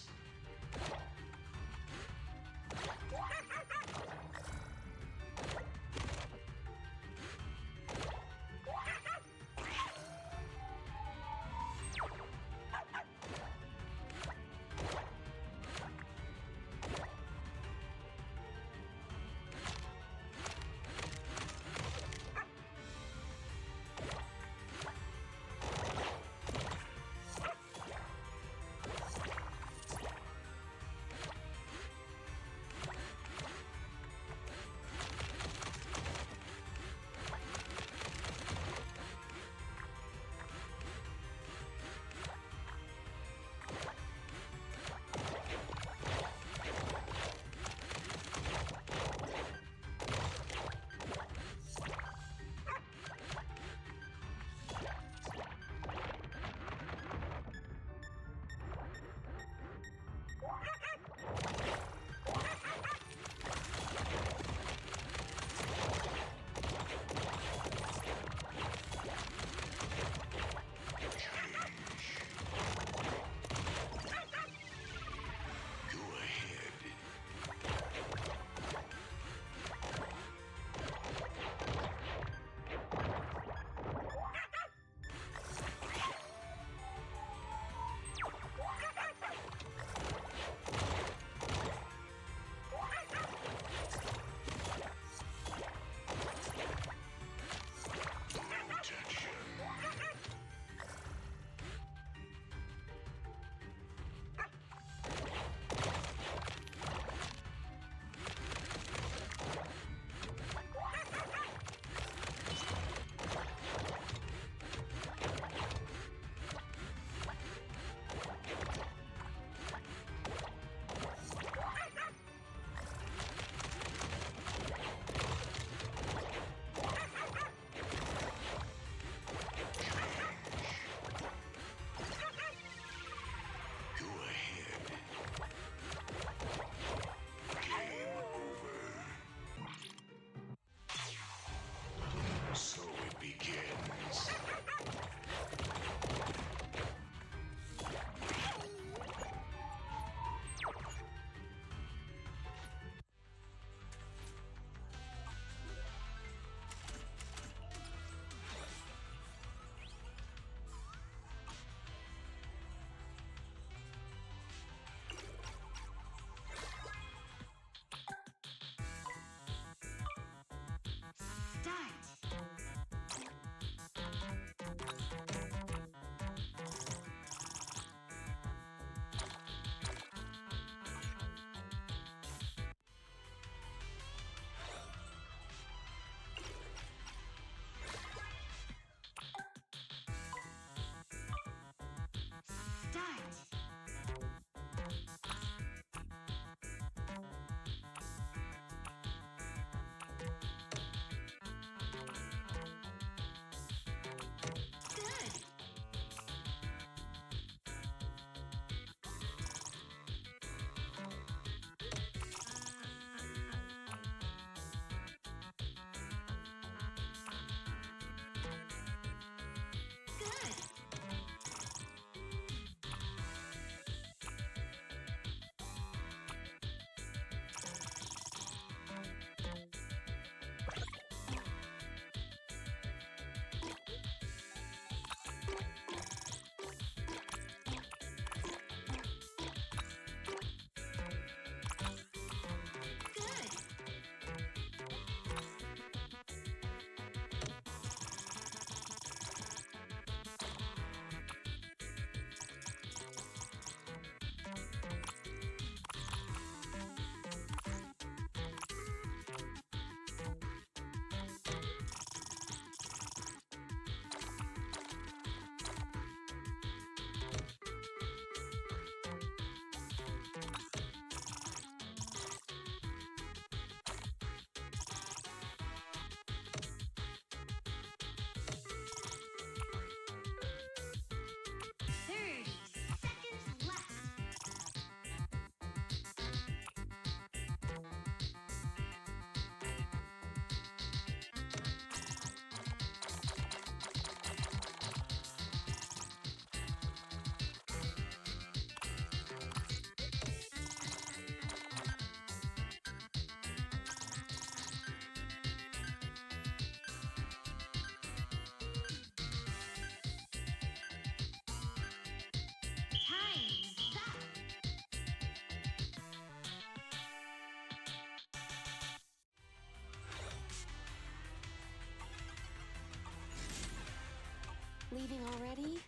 leaving already?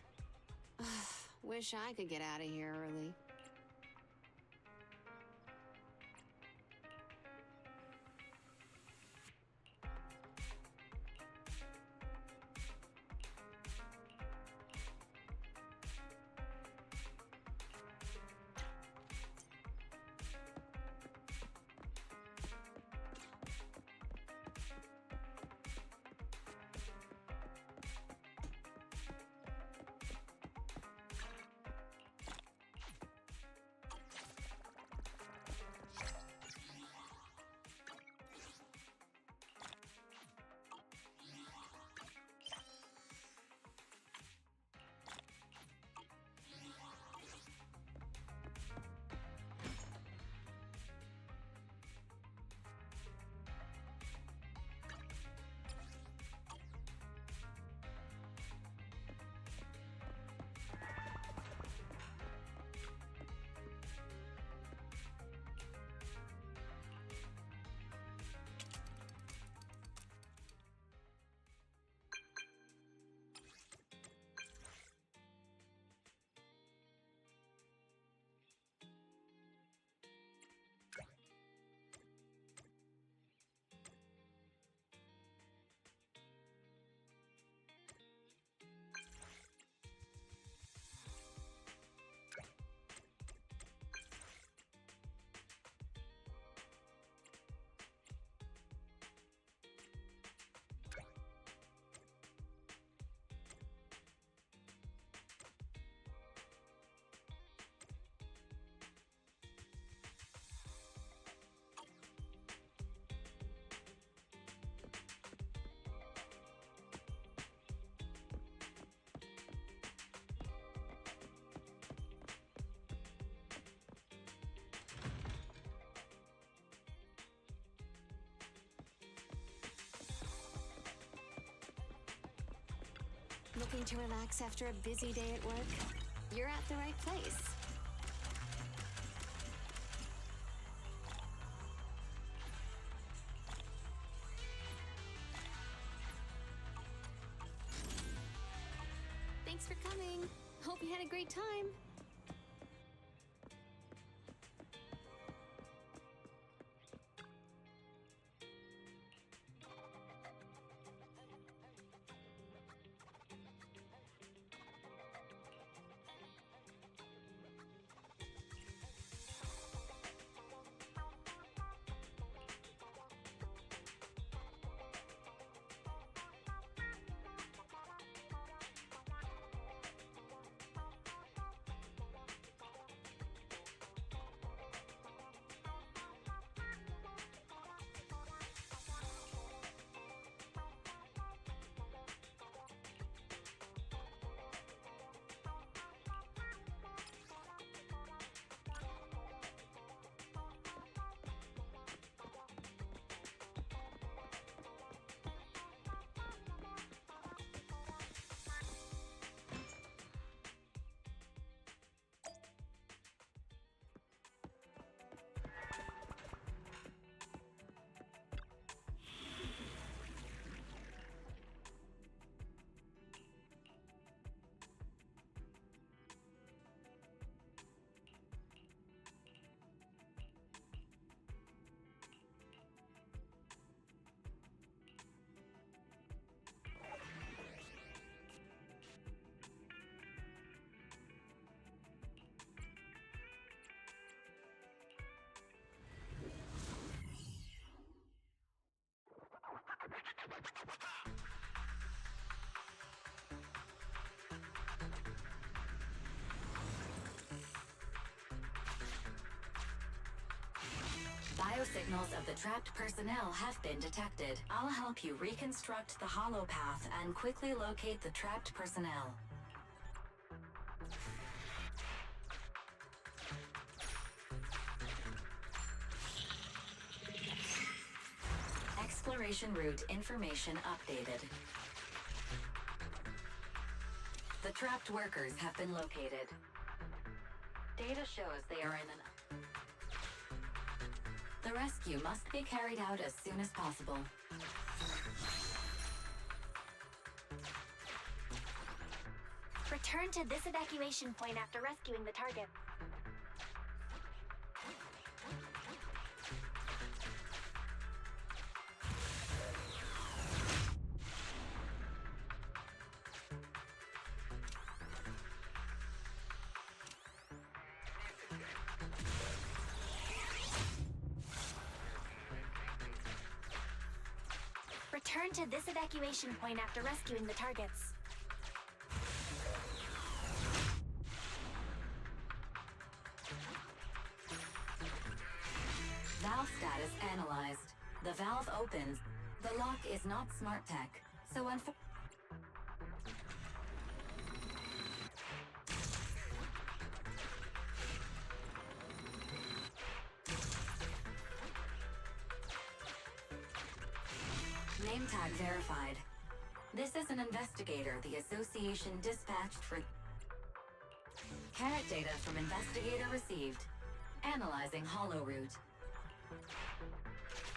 Wish I could get out of here early. Looking to relax after a busy day at work? You're at the right place. Thanks for coming. Hope you had a great time. Biosignals of the trapped personnel have been detected. I'll help you reconstruct the hollow path and quickly locate the trapped personnel. Exploration route information updated. The trapped workers have been located. Data shows they are in an... The rescue must be carried out as soon as possible. Return to this evacuation point after rescuing the target. Return to this evacuation point after rescuing the targets. Valve status analyzed. The valve opens. The lock is not smart tech, so Name tag verified. This is an investigator the Association dispatched for... Carrot data from investigator received. Analyzing hollow route.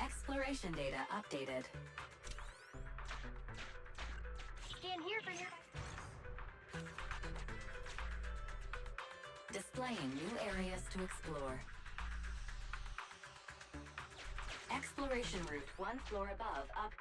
Exploration data updated. Scan here for your... Displaying new areas to explore. Exploration route 1 floor above up.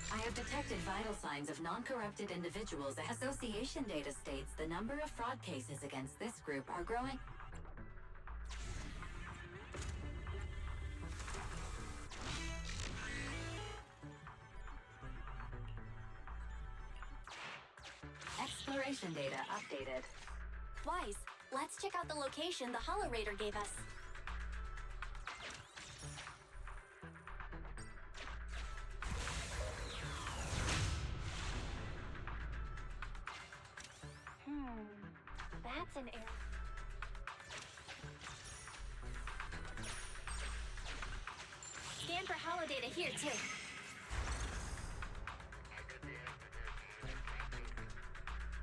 I have detected vital signs of non-corrupted individuals. Association data states the number of fraud cases against this group are growing. Exploration data updated. Wise, let's check out the location the Hollow Raider gave us. That's an error. Scan for hollow data here, too.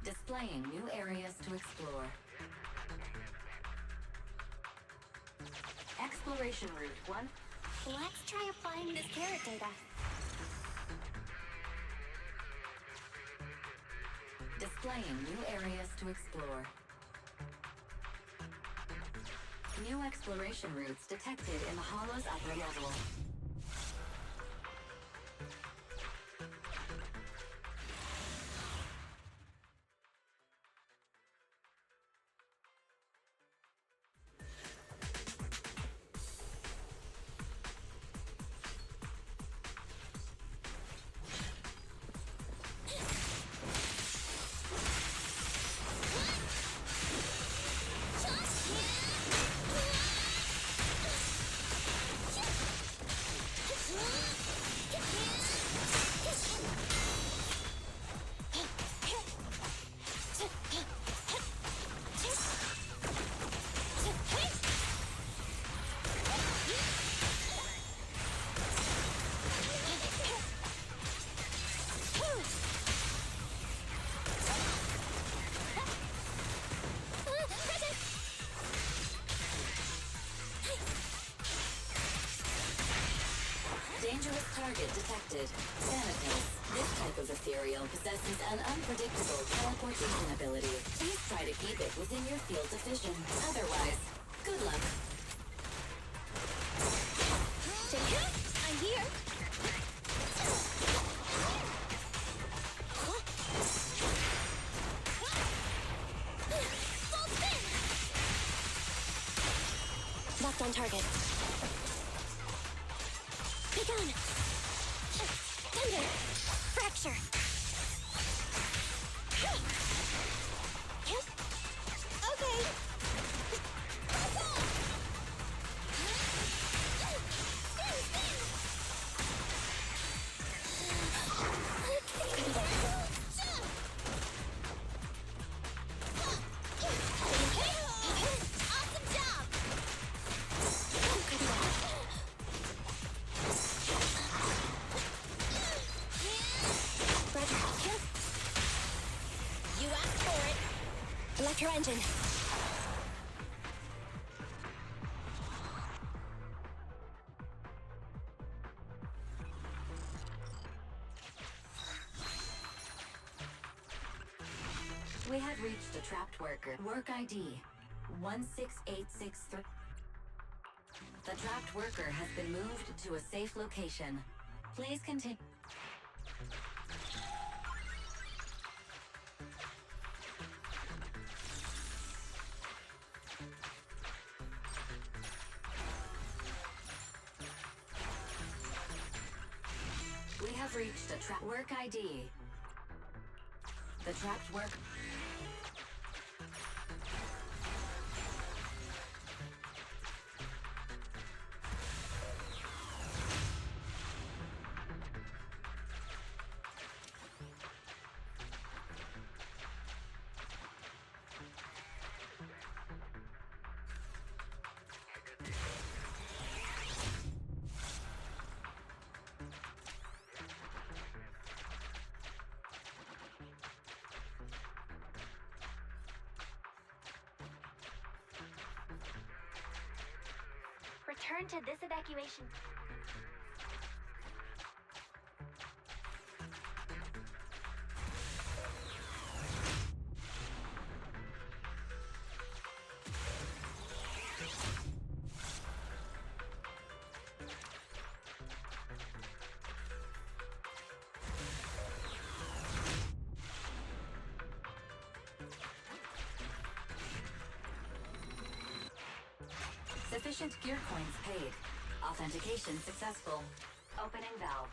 Displaying new areas to explore. Exploration route 1. Let's try applying this carrot data. Displaying new areas to explore. New exploration routes detected in the Hollow's upper level. Dangerous target detected. Thanatos. This type of ethereal possesses an unpredictable teleportation ability. Please try to keep it within your field of vision. Otherwise, good luck. I'm here. Locked on target. Begun. Thunder. Fracture. Okay. Awesome job. Electro engine. We have reached a trapped worker. Work ID 16863. The trapped worker has been moved to a safe location. Please continue. We have reached a trap work ID. The trapped work. Return to this evacuation. Sufficient gear coins paid. Authentication successful. Opening valve.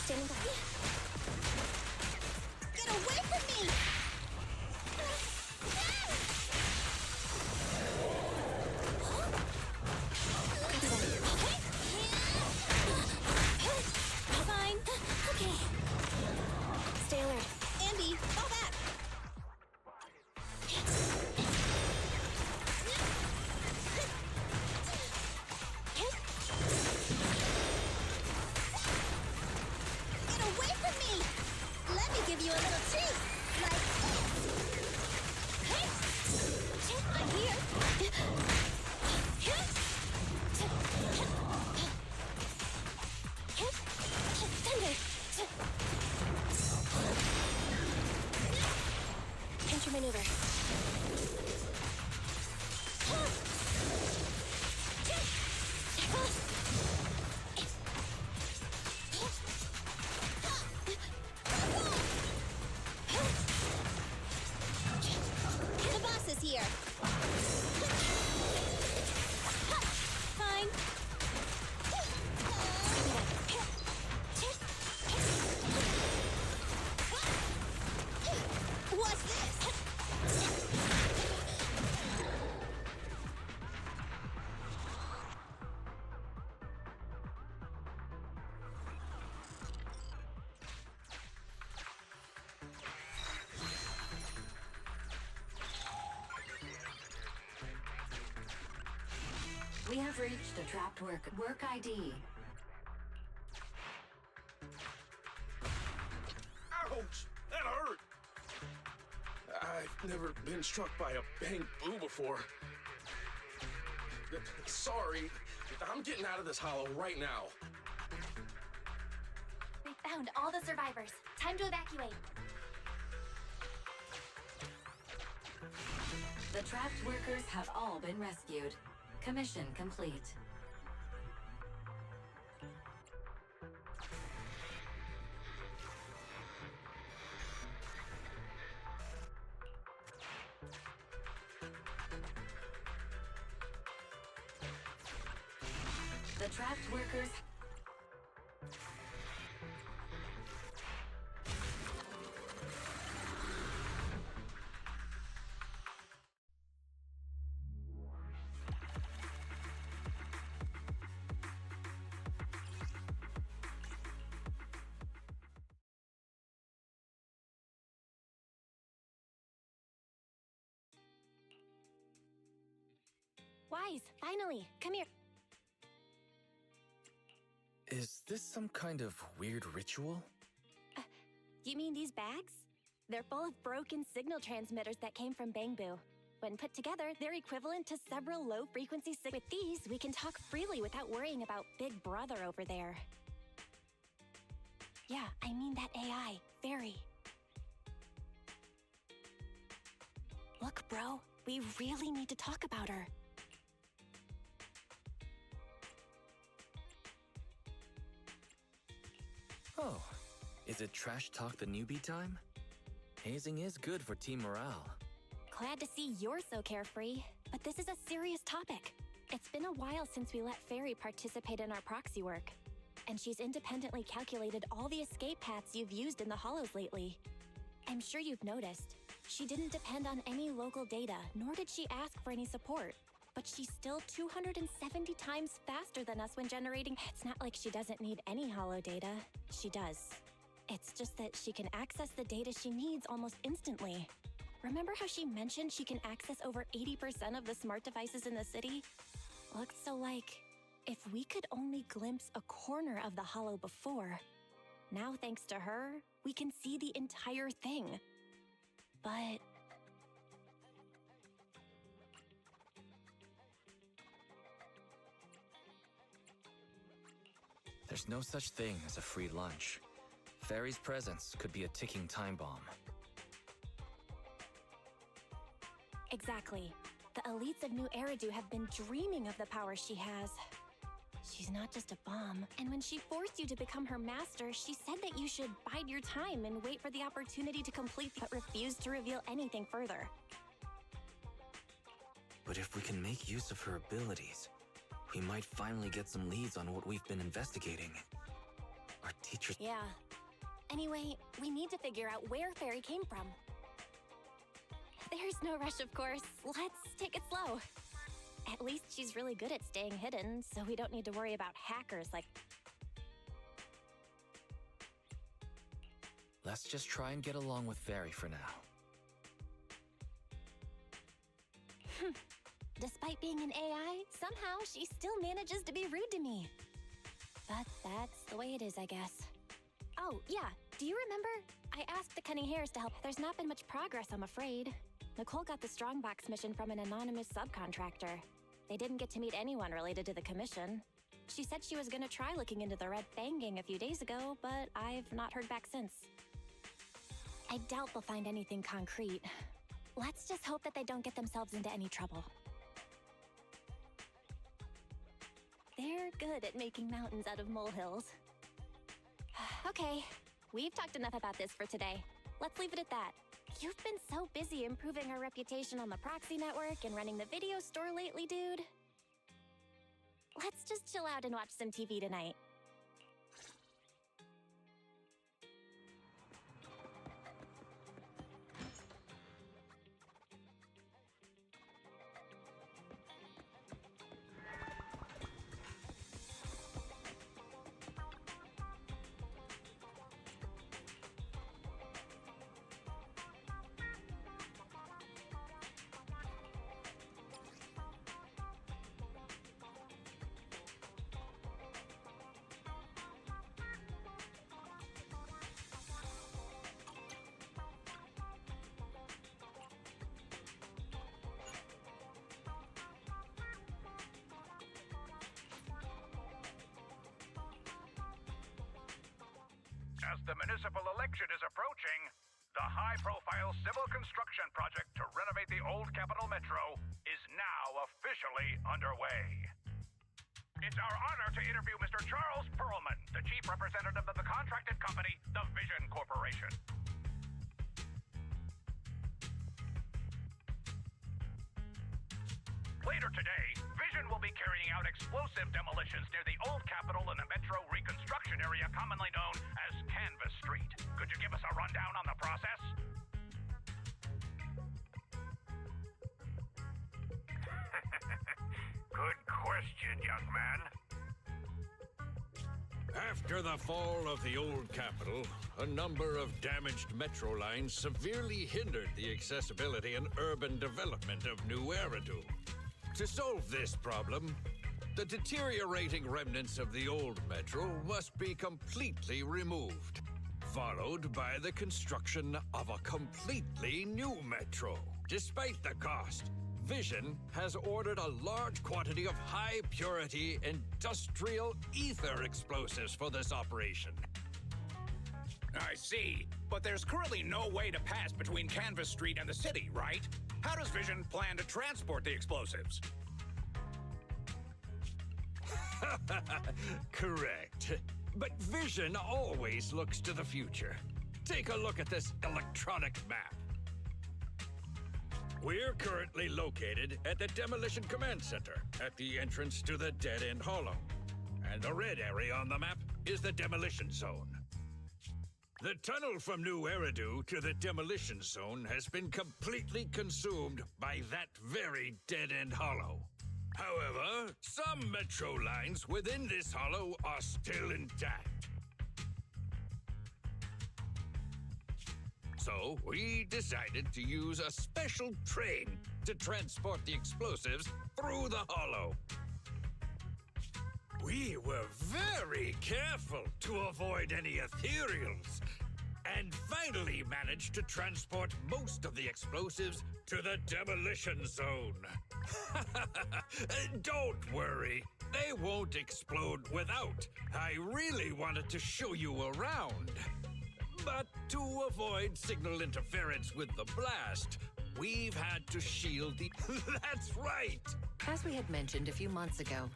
Standing by. Get away from me! Fine. Okay. Stay alert. Andy, fall back. Get away from me! Let me give you a little treat. Like this. I'm here. Thunder. Counter maneuver. The boss is here. Fine. What's this? We have reached a trapped work ID never been struck by a bang boo before. Sorry, I'm getting out of this hollow right now. We found all the survivors. Time to evacuate. The trapped workers have all been rescued. Commission complete. The trapped workers... Wise, finally, come here. Is this some kind of weird ritual? You mean these bags? They're full of broken signal transmitters that came from Bangbu. When put together, they're equivalent to several low-frequency signals. With these, we can talk freely without worrying about Big Brother over there. Yeah, I mean that AI, Fairy. Look, bro, we really need to talk about her. Oh, is it trash talk the newbie time? Hazing is good for team morale. Glad to see you're so carefree, but this is a serious topic. It's been a while since we let Fairy participate in our proxy work, and she's independently calculated all the escape paths you've used in the hollows lately. I'm sure you've noticed, she didn't depend on any local data, nor did she ask for any support. But she's still 270 times faster than us when generating. It's not like she doesn't need any hollow data. She does. It's just that she can access the data she needs almost instantly. Remember how she mentioned she can access over 80% of the smart devices in the city? Looks so like, if we could only glimpse a corner of the hollow before, now thanks to her, we can see the entire thing. But... There's no such thing as a free lunch. Fairy's presence could be a ticking time bomb. Exactly. The elites of New Eridu have been dreaming of the power she has. She's not just a bomb. And when she forced you to become her master, she said that you should bide your time and wait for the opportunity to complete, but refused to reveal anything further. But if we can make use of her abilities, we might finally get some leads on what we've been investigating. Our teachers... Yeah. Anyway, we need to figure out where Fairy came from. There's no rush, of course. Let's take it slow. At least she's really good at staying hidden, so we don't need to worry about hackers like... Let's just try and get along with Fairy for now. Despite being an AI, somehow she still manages to be rude to me. But that's the way it is, I guess. Oh, yeah. Do you remember? I asked the Cunning Hares to help. There's not been much progress, I'm afraid. Nicole got the Strongbox mission from an anonymous subcontractor. They didn't get to meet anyone related to the commission. She said she was gonna try looking into the Red Fang gang a few days ago, but I've not heard back since. I doubt they'll find anything concrete. Let's just hope that they don't get themselves into any trouble. They're good at making mountains out of molehills. Okay, we've talked enough about this for today. Let's leave it at that. You've been so busy improving our reputation on the proxy network and running the video store lately, dude. Let's just chill out and watch some TV tonight. the municipal election is approaching, the high-profile civil construction project to renovate the old Capital Metro is now officially underway. It's our honor to interview Mr. Charles Perlman, the chief representative of the contracted company, the Vision Corporation. Later today, Vision will be carrying out explosive demolitions near the old Capitol and the Metro reconstruction area commonly known as Canvas Street. Could you give us a rundown on the process? Good question, young man. After the fall of the old Capitol, a number of damaged metro lines severely hindered the accessibility and urban development of New Eridu. To solve this problem, the deteriorating remnants of the old metro must be completely removed, followed by the construction of a completely new metro. Despite the cost, Vision has ordered a large quantity of high-purity industrial ether explosives for this operation. I see, but there's currently no way to pass between Canvas Street and the city, right? How does Vision plan to transport the explosives? Correct. But Vision always looks to the future. Take a look at this electronic map. We're currently located at the Demolition Command Center, at the entrance to the Dead-End Hollow. And the red area on the map is the Demolition Zone. The tunnel from New Eridu to the Demolition Zone has been completely consumed by that very Dead-End Hollow. However, some metro lines within this hollow are still intact. So, we decided to use a special train to transport the explosives through the hollow. We were very careful to avoid any ethereals, and finally managed to transport most of the explosives to the Demolition Zone. Don't worry, they won't explode without. I really wanted to show you around. But to avoid signal interference with the blast, we've had to shield the... That's right! As we had mentioned a few months ago,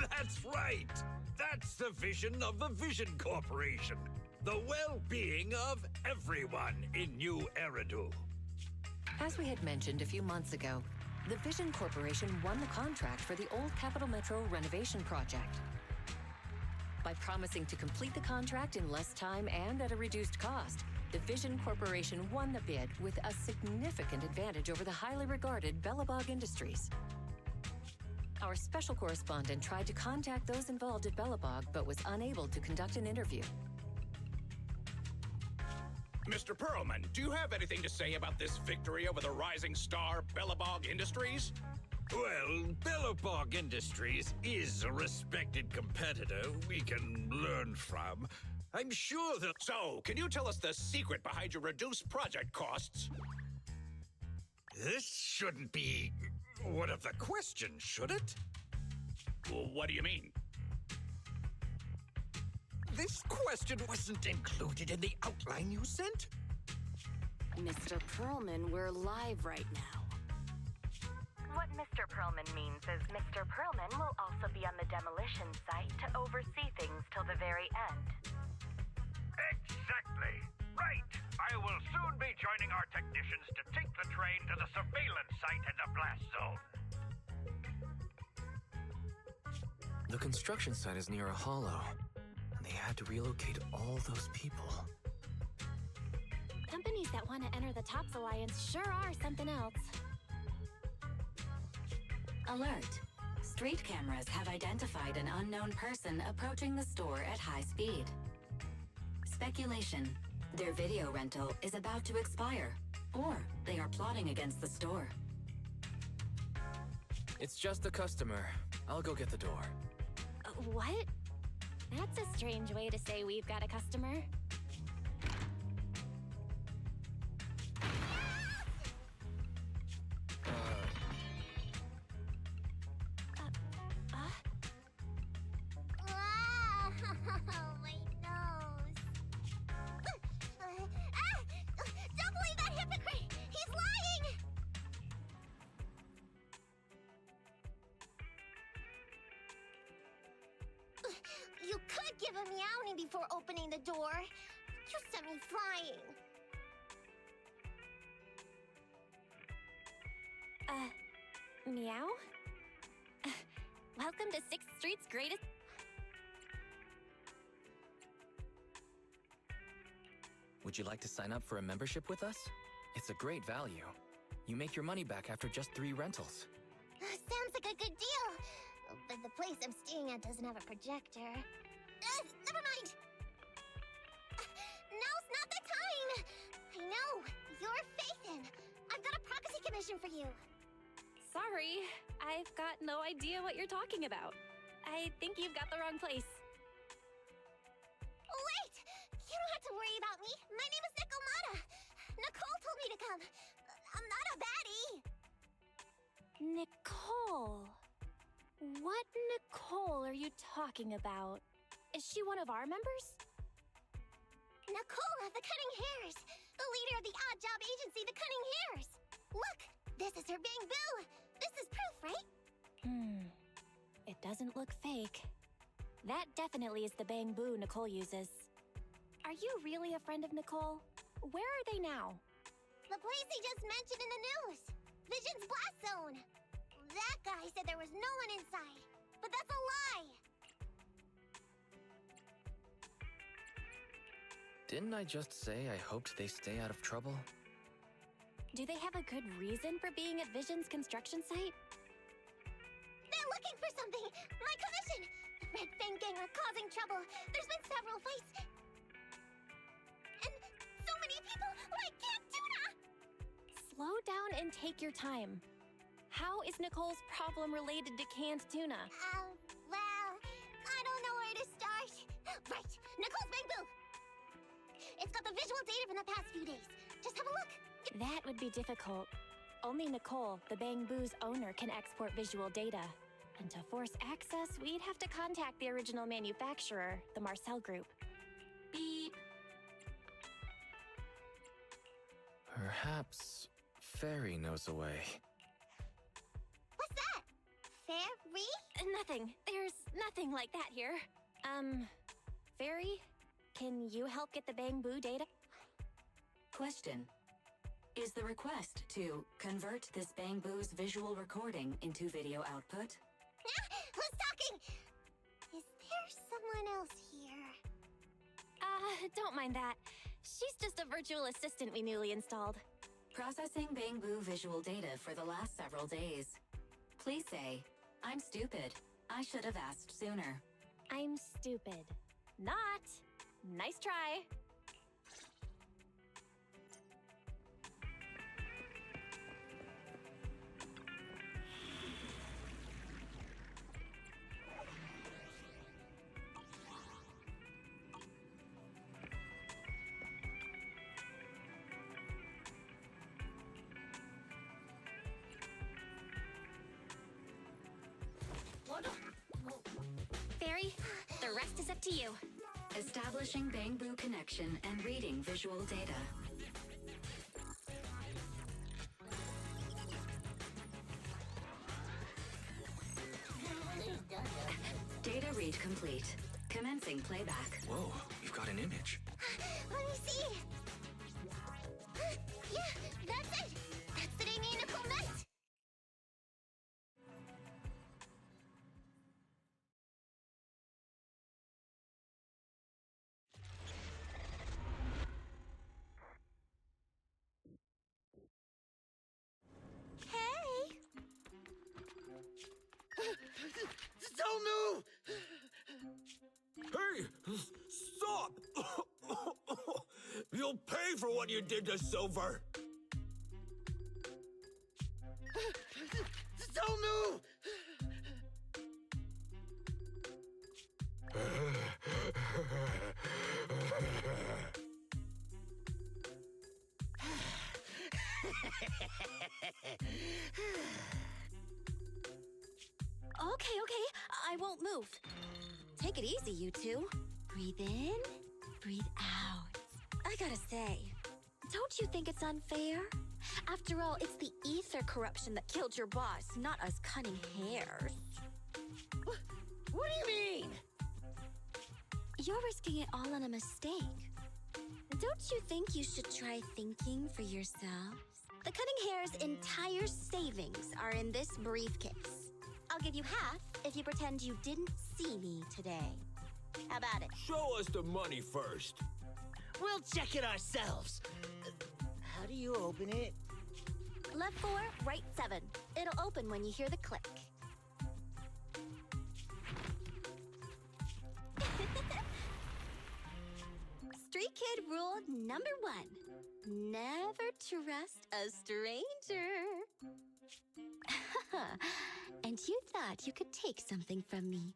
That's right! That's the vision of the Vision Corporation. The well-being of everyone in New Eridu. As we had mentioned a few months ago, the Vision Corporation won the contract for the old Capital Metro renovation project. By promising to complete the contract in less time and at a reduced cost, the Vision Corporation won the bid with a significant advantage over the highly regarded Bellabog Industries. Our special correspondent tried to contact those involved at Bellabog, but was unable to conduct an interview. Mr. Perlman, do you have anything to say about this victory over the rising star Bellabog Industries? Well, Bellabog Industries is a respected competitor we can learn from. I'm sure that... So, can you tell us the secret behind your reduced project costs? This shouldn't be one of the questions, should it? Well, what do you mean? This question wasn't included in the outline you sent? Mr. Perlman, we're live right now. What Mr. Perlman means is Mr. Perlman will also be on the demolition site to oversee things till the very end. Exactly. Right. I will soon be joining our technicians to take the train to the surveillance site in the blast zone. The construction site is near a hollow, and they had to relocate all those people. Companies that want to enter the TOPS Alliance sure are something else. Alert! Street cameras have identified an unknown person approaching the store at high speed. Speculation. Their video rental is about to expire, or they are plotting against the store. It's just a customer. I'll go get the door. What? That's a strange way to say we've got a customer. My nose. of a meowing before opening the door. You sent me flying. Meow? Welcome to 6th Street's greatest... Would you like to sign up for a membership with us? It's a great value. You make your money back after just 3 rentals. Sounds like a good deal. But the place I'm staying at doesn't have a projector. Never mind. Now's not the time. I know. You're Faithin. I've got a prophecy commission for you. Sorry, I've got no idea what you're talking about. I think you've got the wrong place. Wait! You don't have to worry about me. My name is Nicole. Nicole told me to come. I'm not a baddie. Nicole. What Nicole are you talking about? Is she one of our members? Nicole of the Cunning Hairs, the leader of the odd job agency, the Cunning Hairs. Look, this is her bamboo. This is proof, right? It doesn't look fake. That definitely is the bamboo Nicole uses. Are you really a friend of Nicole? Where are they now? The place he just mentioned in the news. Vision's Blast Zone. That guy said there was no one inside, but that's a lie. Didn't I just say I hoped they stay out of trouble? Do they have a good reason for being at Vision's construction site? They're looking for something! My commission! The Red Fang Gang are causing trouble. There's been several fights. And so many people like Camp Tuna! Slow down and take your time. How is Nicole's problem related to canned tuna? Well, I don't know where to start. Right, Nicole's bamboo! It's got the visual data from the past few days. Just have a look. That would be difficult. Only Nicole, the bamboo's owner, can export visual data. And to force access, we'd have to contact the original manufacturer, the Marcel Group. Beep. Perhaps Fairy knows a way. What's that? Fairy? Nothing. There's nothing like that here. Fairy, can you help get the bamboo data? Question. Is the request to convert this bamboo's visual recording into video output? Who's talking? Is there someone else here? Don't mind that. She's just a virtual assistant we newly installed. Processing bamboo visual data for the last several days. Please say, I'm stupid. I should have asked sooner. I'm stupid. Not. Nice try. Fairy, the rest is up to you. Establishing bamboo connection and reading visual data. Data read complete. Commencing playback. Whoa, you've got an image. Let me see. Yeah, that's it. That's the day me and Nicole met. Hey! Don't move! Hey! Stop! You'll pay for what you did to Silver! Don't move! Okay, I won't move. Take it easy, you two. Breathe in, breathe out. I gotta say, don't you think it's unfair? After all, it's the ether corruption that killed your boss, not us cunning hairs. What do you mean? You're risking it all on a mistake. Don't you think you should try thinking for yourselves? The Cunning Hair's entire savings are in this briefcase. I'll give you half if you pretend you didn't see me today. How about it? Show us the money first. We'll check it ourselves. How do you open it? Left 4, right 7. It'll open when you hear the click. Street Kid rule number 1. Never trust a stranger. And you thought you could take something from me.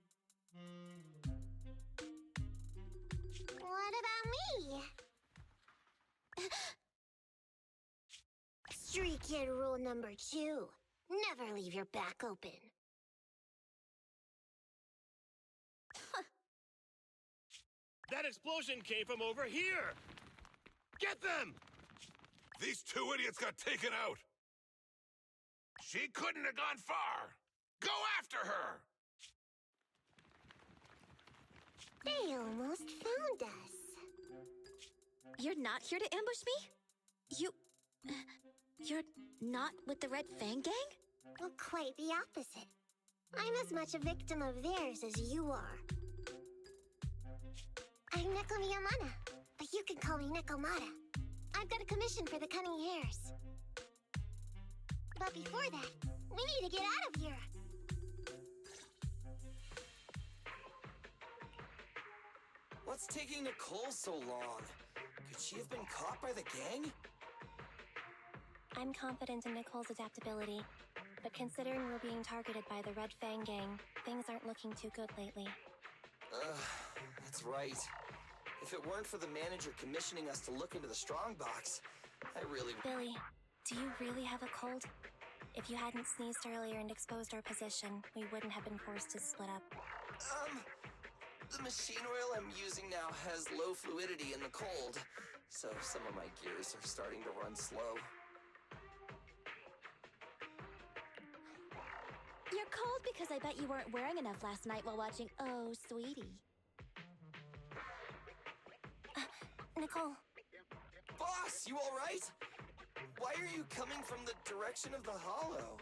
What about me? Street Kid rule number 2. Never leave your back open. That explosion came from over here! Get them! These two idiots got taken out. She couldn't have gone far. Go after her! They almost found us. You're not here to ambush me? You're not with the Red Fang Gang? Well, quite the opposite. I'm as much a victim of theirs as you are. I'm Neko Miyamana, but you can call me Nekomata. I've got a commission for the Cunning Hairs. But before that, we need to get out of here. What's taking Nicole so long? Could she have been caught by the gang? I'm confident in Nicole's adaptability, but considering we're being targeted by the Red Fang Gang, things aren't looking too good lately. That's right. If it weren't for the manager commissioning us to look into the strongbox, I really... Billy, do you really have a cold? If you hadn't sneezed earlier and exposed our position, we wouldn't have been forced to split up. The machine oil I'm using now has low fluidity in the cold, so some of my gears are starting to run slow. You're cold because I bet you weren't wearing enough last night while watching Oh, Sweetie. Nicole. Boss, you all right? Why are you coming from the direction of the hollow?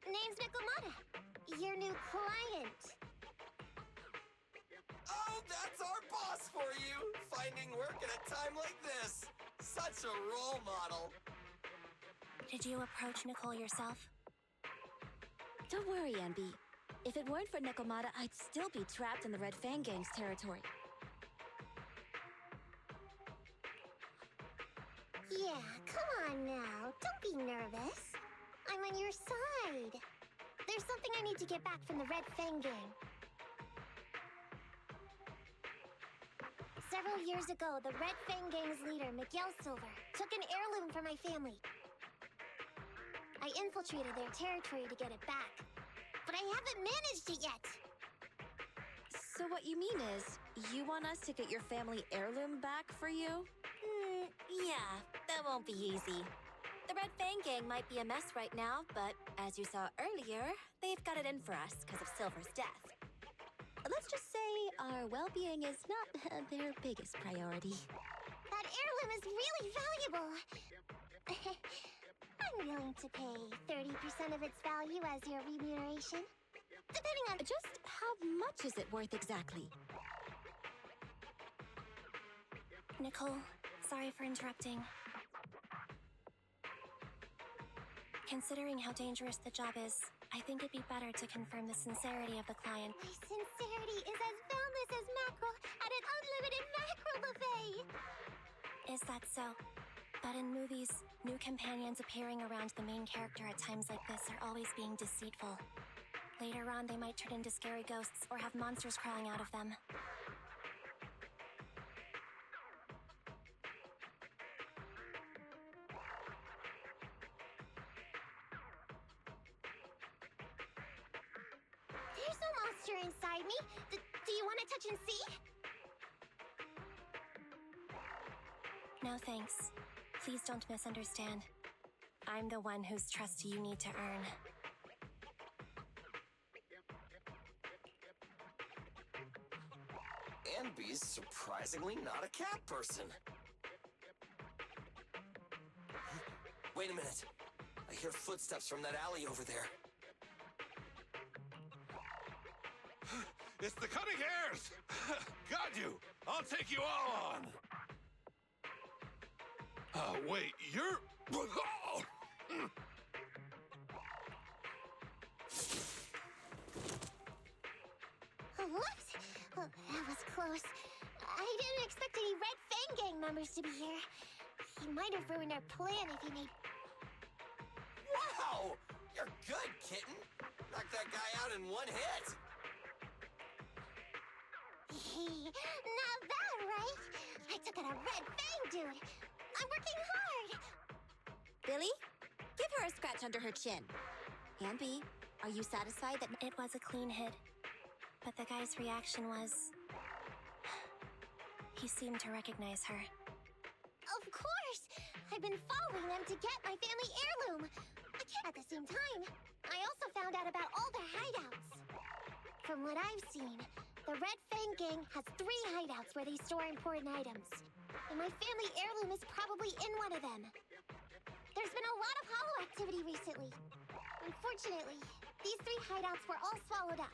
Name's Nekomata, your new client. Oh, that's our boss for you! Finding work at a time like this! Such a role model! Did you approach Nicole yourself? Don't worry, Enby. If it weren't for Nekomata, I'd still be trapped in the Red Fang Gang's territory. Yeah, come on now. Don't be nervous. I'm on your side. There's something I need to get back from the Red Fang Gang. Several years ago, the Red Fang Gang's leader, Miguel Silver, took an heirloom from my family. I infiltrated their territory to get it back, but I haven't managed it yet. So what you mean is, you want us to get your family heirloom back for you? Yeah, that won't be easy. The Red Fang Gang might be a mess right now, but as you saw earlier, they've got it in for us because of Silver's death. Let's just say our well-being is not their biggest priority. That heirloom is really valuable. I'm willing to pay 30% of its value as your remuneration. Depending on... Just how much is it worth exactly? Nicole, sorry for interrupting. Considering how dangerous the job is, I think it'd be better to confirm the sincerity of the client. My sincerity is as boundless as mackerel at an unlimited mackerel buffet! Is that so? But in movies, new companions appearing around the main character at times like this are always being deceitful. Later on, they might turn into scary ghosts or have monsters crawling out of them. There's no monster inside me. Do you want to touch and see? No thanks. Please don't misunderstand. I'm the one whose trust you need to earn. surprisingly not a cat person. Wait a minute. I hear footsteps from that alley over there. It's the Cunning Hares! Got you! I'll take you all on! Wait, you're... What? Oh, that was close. I didn't expect any Red Fang Gang members to be here. He might have ruined our plan if he made... Wow! You're good, kitten! Knocked that guy out in one hit! Not bad, right? I took out a Red Fang dude. I'm working hard. Billy, give her a scratch under her chin. Ambi, are you satisfied that... It was a clean hit. But the guy's reaction was... He seemed to recognize her. Of course! I've been following them to get my family heirloom. I can't at the same time. I also found out about all their hideouts. From what I've seen, the Red Fang Gang has 3 hideouts where they store important items. And my family heirloom is probably in one of them. There's been a lot of hollow activity recently. Unfortunately, these 3 hideouts were all swallowed up.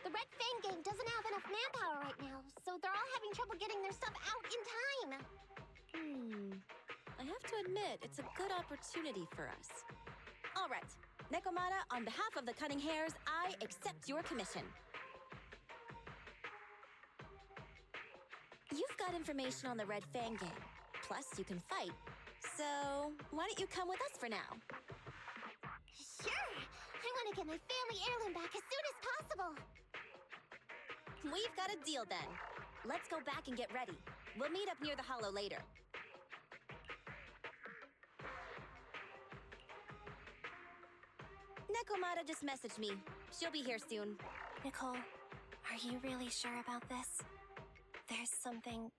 The Red Fang Gang doesn't have enough manpower right now, so they're all having trouble getting their stuff out in time. I have to admit, it's a good opportunity for us. All right, Nekomata, on behalf of the Cunning Hares, I accept your commission. You've got information on the Red Fang Gang, plus you can fight. So, why don't you come with us for now? Sure! I want to get my family heirloom back as soon as possible. We've got a deal then. Let's go back and get ready. We'll meet up near the hollow later. Nekomata just messaged me. She'll be here soon. Nicole, are you really sure about this? There's something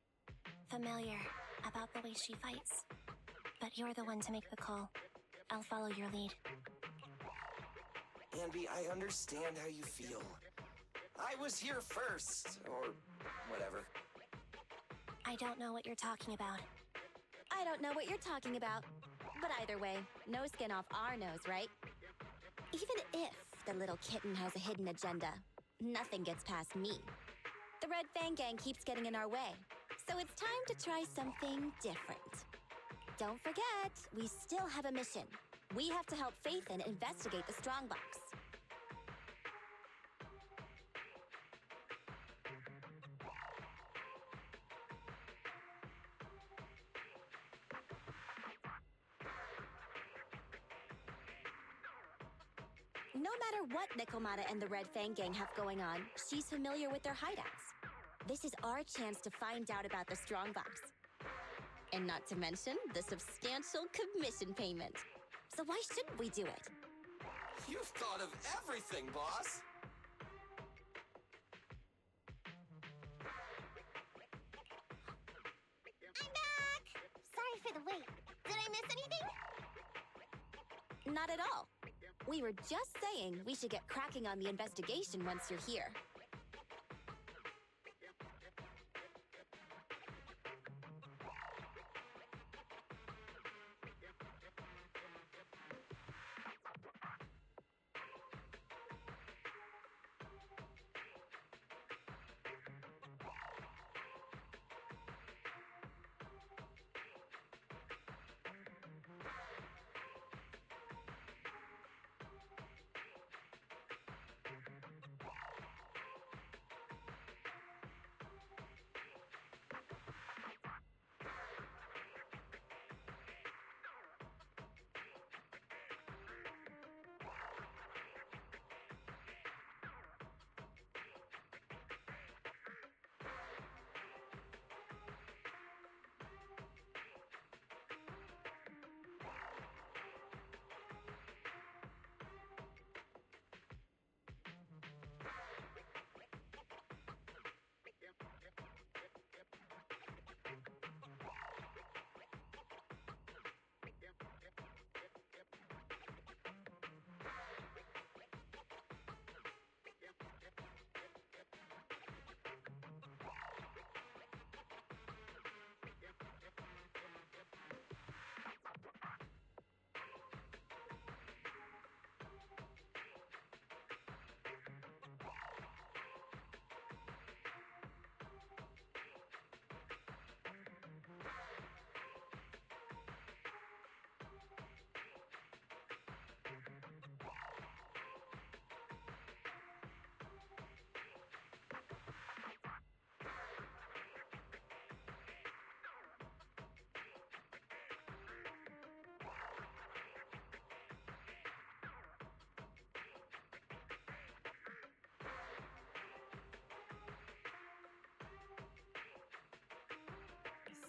familiar about the way she fights. But you're the one to make the call. I'll follow your lead. Ambi, I understand how you feel. I was here first, or whatever. I don't know what you're talking about. I don't know what you're talking about. But either way, no skin off our nose, right? Even if the little kitten has a hidden agenda, nothing gets past me. The Red Fang Gang keeps getting in our way, so it's time to try something different. Don't forget, we still have a mission. We have to help Faithin investigate the Strongbox. No matter what Nekomata and the Red Fang Gang have going on, she's familiar with their hideouts. This is our chance to find out about the Strongbox. And not to mention the substantial commission payment. So why shouldn't we do it? You've thought of everything, boss! I'm back! Sorry for the wait. Did I miss anything? Not at all. We were just saying we should get cracking on the investigation once you're here.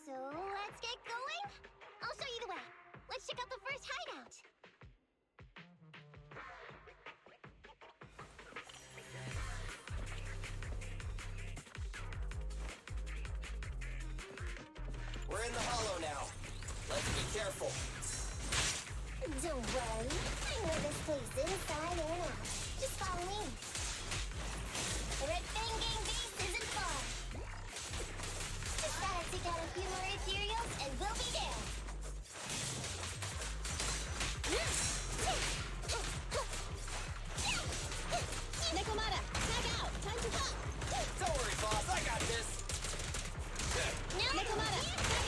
So let's get going? I'll show you the way. Let's check out the first hideout. We're in the hollow now. Let's be careful. Don't worry. I know this place inside and out. Just follow me. The Red Fang Gang base isn't far. Just gotta take out a few more ethereals and we'll be there. Nekomata, tag out! Time to pop! Don't worry, boss. I got this. Nekomata, tag out!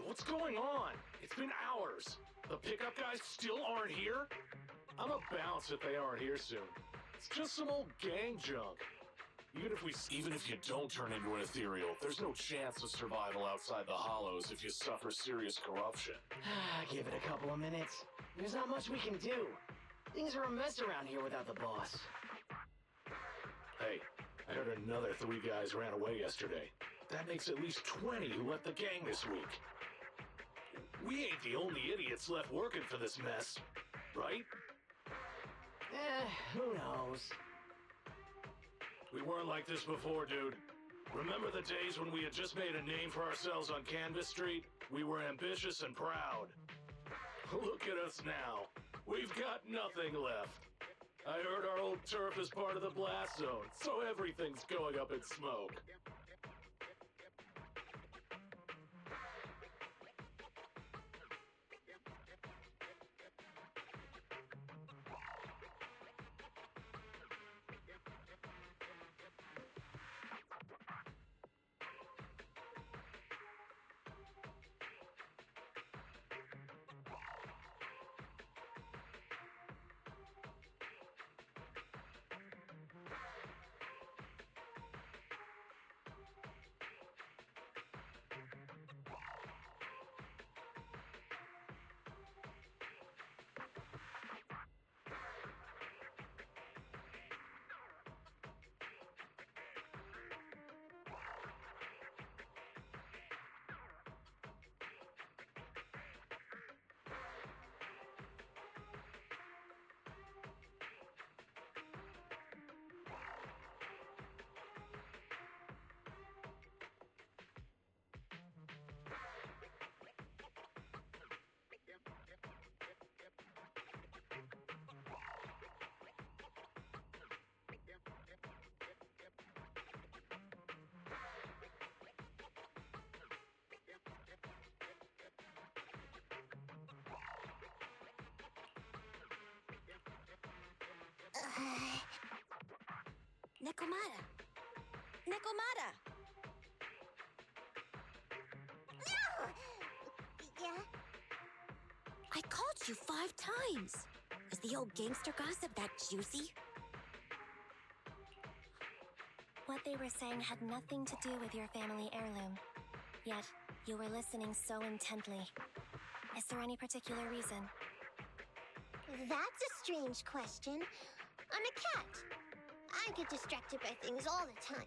What's going on? It's been hours. The pickup guys still aren't here? I'm a bounce if they aren't here soon. It's just some old gang junk. Even if you don't turn into an ethereal, there's no chance of survival outside the hollows if you suffer serious corruption. Give it a couple of minutes. There's not much we can do. Things are a mess around here without the boss. Hey, I heard another 3 guys ran away yesterday. That makes at least 20 who left the gang this week. We ain't the only idiots left working for this mess, right? Who knows? We weren't like this before, dude. Remember the days when we had just made a name for ourselves on Canvas Street? We were ambitious and proud. Look at us now. We've got nothing left. I heard our old turf is part of the blast zone, so everything's going up in smoke. Nekomata! Nekomata! No! Yeah? I called you 5 times. Is the old gangster gossip that juicy? What they were saying had nothing to do with your family heirloom. Yet, you were listening so intently. Is there any particular reason? That's a strange question. I'm a cat. I get distracted by things all the time.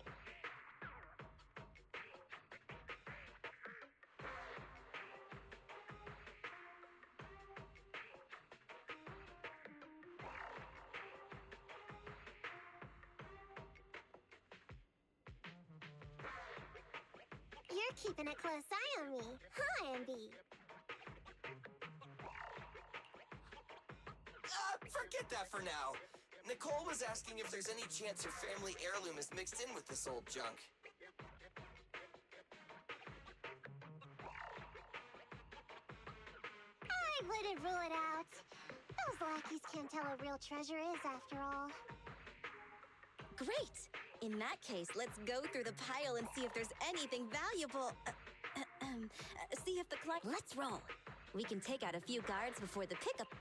You're keeping a close eye on me, huh, Ambi? Forget that for now. Nicole was asking if there's any chance your family heirloom is mixed in with this old junk. I wouldn't rule it out. Those lackeys can't tell what real treasure is, after all. Great! In that case, let's go through the pile and see if there's anything valuable. See if the collect. Let's roll. We can take out a few guards before the pickup.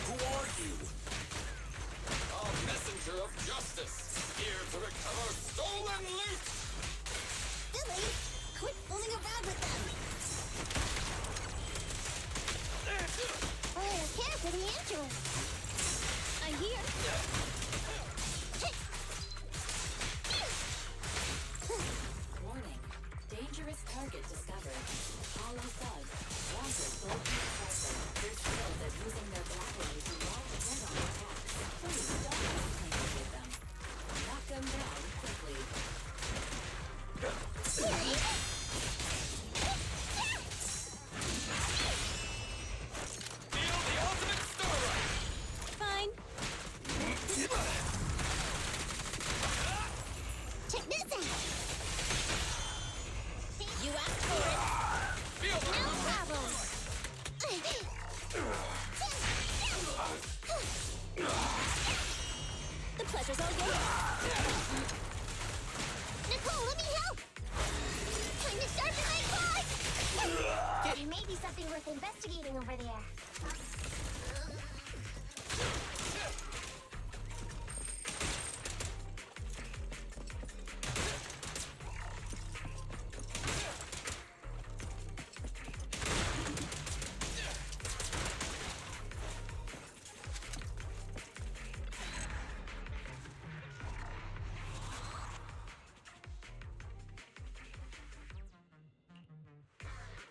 Who are you? A messenger of justice, here to recover stolen loot! Silly! Quit fooling around with them! Care for the ambulance. I'm here. Warning. Dangerous target discovered. Hollow thug. Wanted both present. They're skilled at using their battery to launch head-on attacks. Please don't complain with them. Knock them down quickly. Feel the ultimate story! Fine. Check this out. You asked for it. Feel the No problem. The pleasure's all yours. Nicole, let me help. Time to sharpen my claws. There may be something worth investigating over there.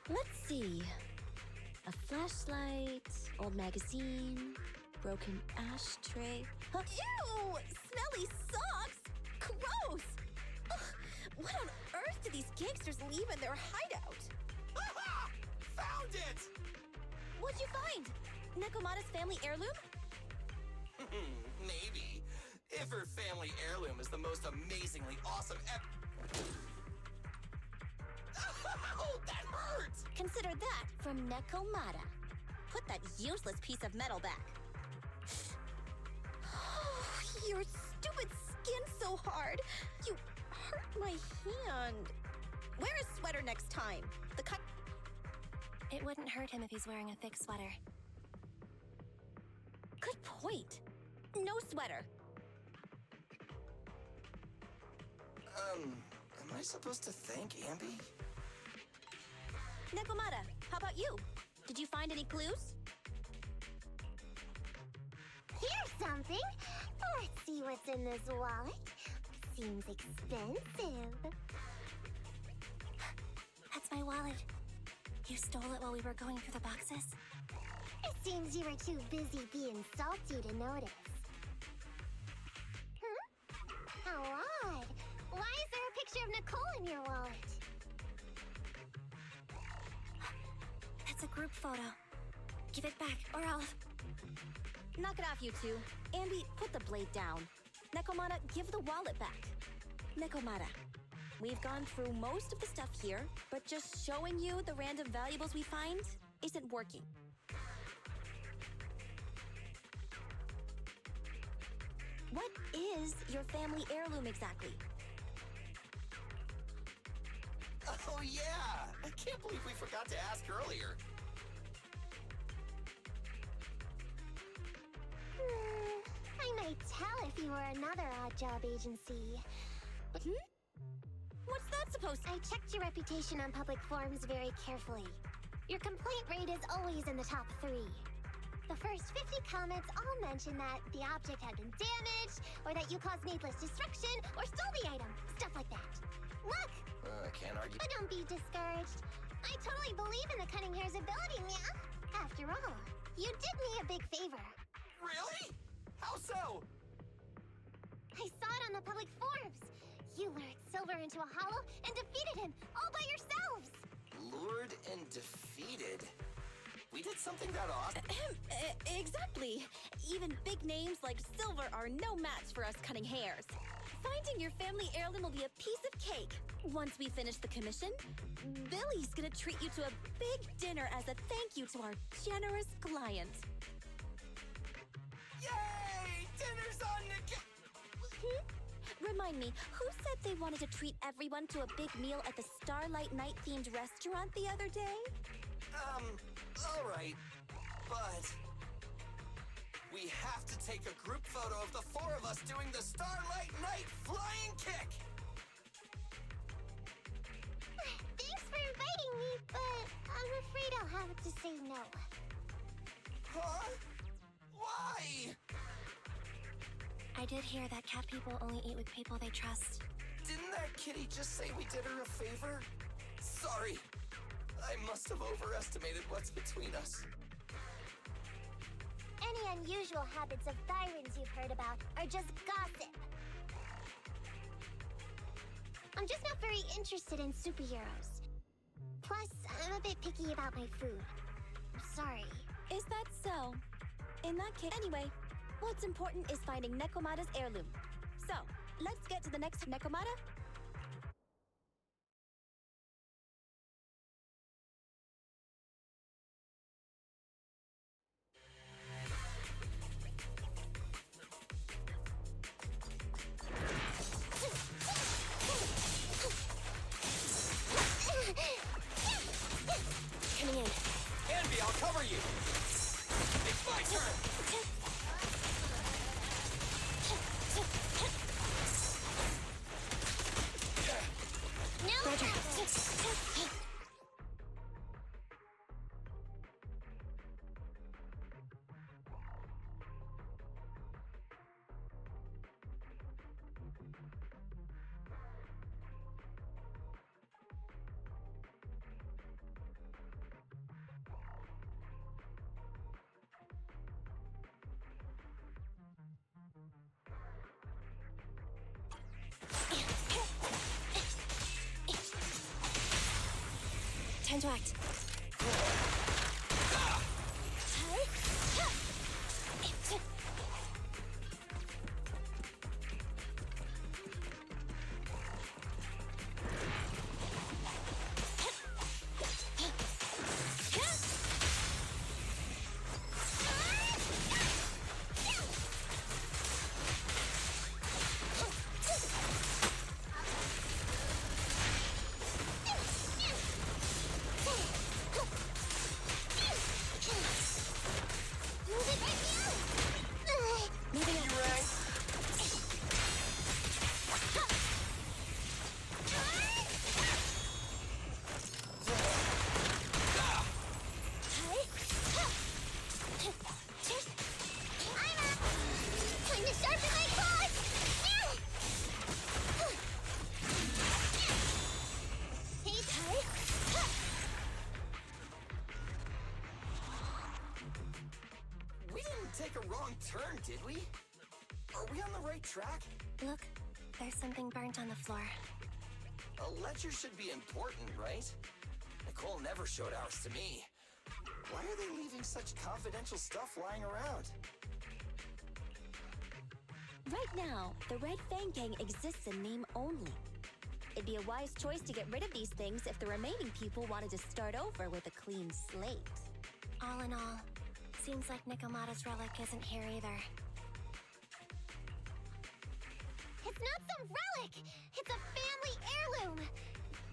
Let's see. A flashlight, old magazine, broken ashtray. Huh? Ew! Smelly socks! Gross! Ugh, what on earth do these gangsters leave in their hideout? Aha! Found it! What'd you find? Nekomata's family heirloom? Maybe. If her family heirloom is the most amazingly awesome Oh, that hurts! Consider that from Nekomata. Put that useless piece of metal back. Your stupid skin's so hard. You hurt my hand. Wear a sweater next time. The cut. It wouldn't hurt him if he's wearing a thick sweater. Good point. No sweater. Am I supposed to thank Ambi? Nekomata, how about you? Did you find any clues? Here's something. Let's see what's in this wallet. Seems expensive. That's my wallet. You stole it while we were going through the boxes? It seems you were too busy being salty to notice. How odd. Why is there a picture of Nicole in your wallet? That's a group photo. Give it back, or I'll... Knock it off, you two. Ambi, put the blade down. Nekomata, give the wallet back. Nekomata, we've gone through most of the stuff here, but just showing you the random valuables we find isn't working. What is your family heirloom exactly? Oh, yeah! I can't believe we forgot to ask earlier. I might tell if you were another odd job agency. But What's that supposed to... I checked your reputation on public forums very carefully. Your complaint rate is always in the top 3. The first 50 comments all mention that the object had been damaged, or that you caused needless destruction, or stole the item. Stuff like that. Look! I can't argue. But don't be discouraged. I totally believe in the cunning hair's ability, Mia. After all, you did me a big favor. Really? How so? I saw it on the public forums. You lured Silver into a hollow and defeated him all by yourselves! Lured and defeated? We did something that awesome? Exactly. Even big names like Silver are no match for us cutting hairs. Finding your family heirloom will be a piece of cake. Once we finish the commission, Billy's gonna treat you to a big dinner as a thank you to our generous client. Yay! Dinner's on the Remind me, who said they wanted to treat everyone to a big meal at the Starlight Night-themed restaurant the other day? Alright. But we have to take a group photo of the four of us doing the Starlight Night flying kick! Thanks for inviting me, but I'm afraid I'll have to say no. Huh? Why? I did hear that cat people only eat with people they trust. Didn't that kitty just say we did her a favor? Sorry. I must have overestimated what's between us. Any unusual habits of Thyrans you've heard about are just gossip. I'm just not very interested in superheroes. Plus, I'm a bit picky about my food. Sorry. Is that so? In that case, anyway, what's important is finding Nekomata's heirloom. So, let's get to the next Nekomata. Coming in. Anby, I'll cover you! It's my turn! Roger. Time to act. Take a wrong turn, did we? Are we on the right track? Look, there's something burnt on the floor. A ledger should be important, right? Nicole never showed ours to me. Why are they leaving such confidential stuff lying around? Right now, the Red Fang Gang exists in name only. It'd be a wise choice to get rid of these things if the remaining people wanted to start over with a clean slate. All in all, seems like Nekomata's relic isn't here either. It's not some relic! It's a family heirloom!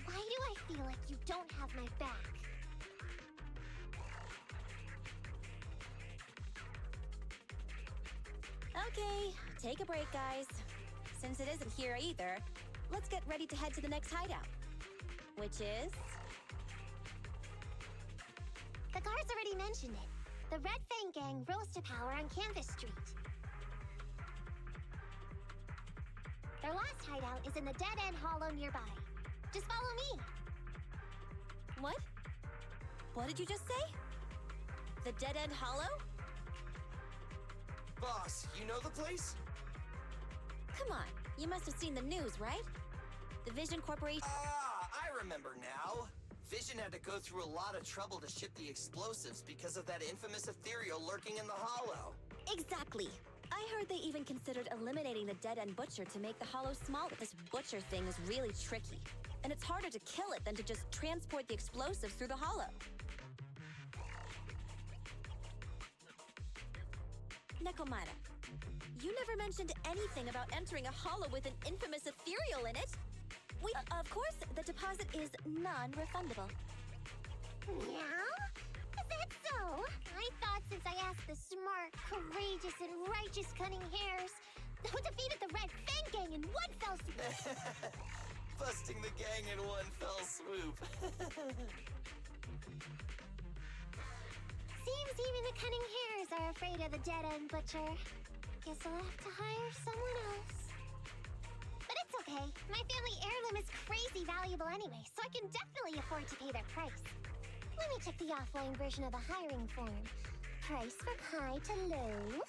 Why do I feel like you don't have my back? Okay, take a break, guys. Since it isn't here either, let's get ready to head to the next hideout. Which is... The guards already mentioned it. The Red Fang Gang rose to power on Canvas Street. Their last hideout is in the Dead End Hollow nearby. Just follow me. What? What did you just say? The Dead End Hollow? Boss, you know the place? Come on, you must have seen the news, right? The Vision Corporation... Ah, I remember now. Vision had to go through a lot of trouble to ship the explosives because of that infamous ethereal lurking in the hollow. Exactly. I heard they even considered eliminating the dead-end butcher to make the hollow small. This butcher thing is really tricky. And it's harder to kill it than to just transport the explosives through the hollow. Nekomata, you never mentioned anything about entering a hollow with an infamous ethereal in it. Of course, the deposit is non-refundable. Meow? Is that so? I thought since I asked the smart, courageous, and righteous Cunning Hares who defeated the Red Fang Gang in one fell swoop. Busting the gang in one fell swoop. Seems even the Cunning Hares are afraid of the dead-end butcher. Guess I'll have to hire someone else. But it's okay. My family heirloom is crazy valuable anyway, so I can definitely afford to pay their price. Let me check the offline version of the hiring form. Price from high to low.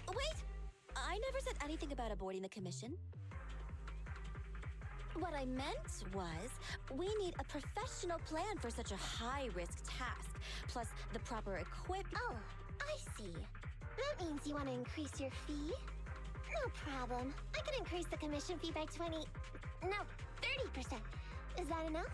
Wait! I never said anything about aborting the commission. What I meant was, we need a professional plan for such a high-risk task, plus the proper equipment. Oh, I see. That means you want to increase your fee? No problem. I can increase the commission fee by 30%. Is that enough?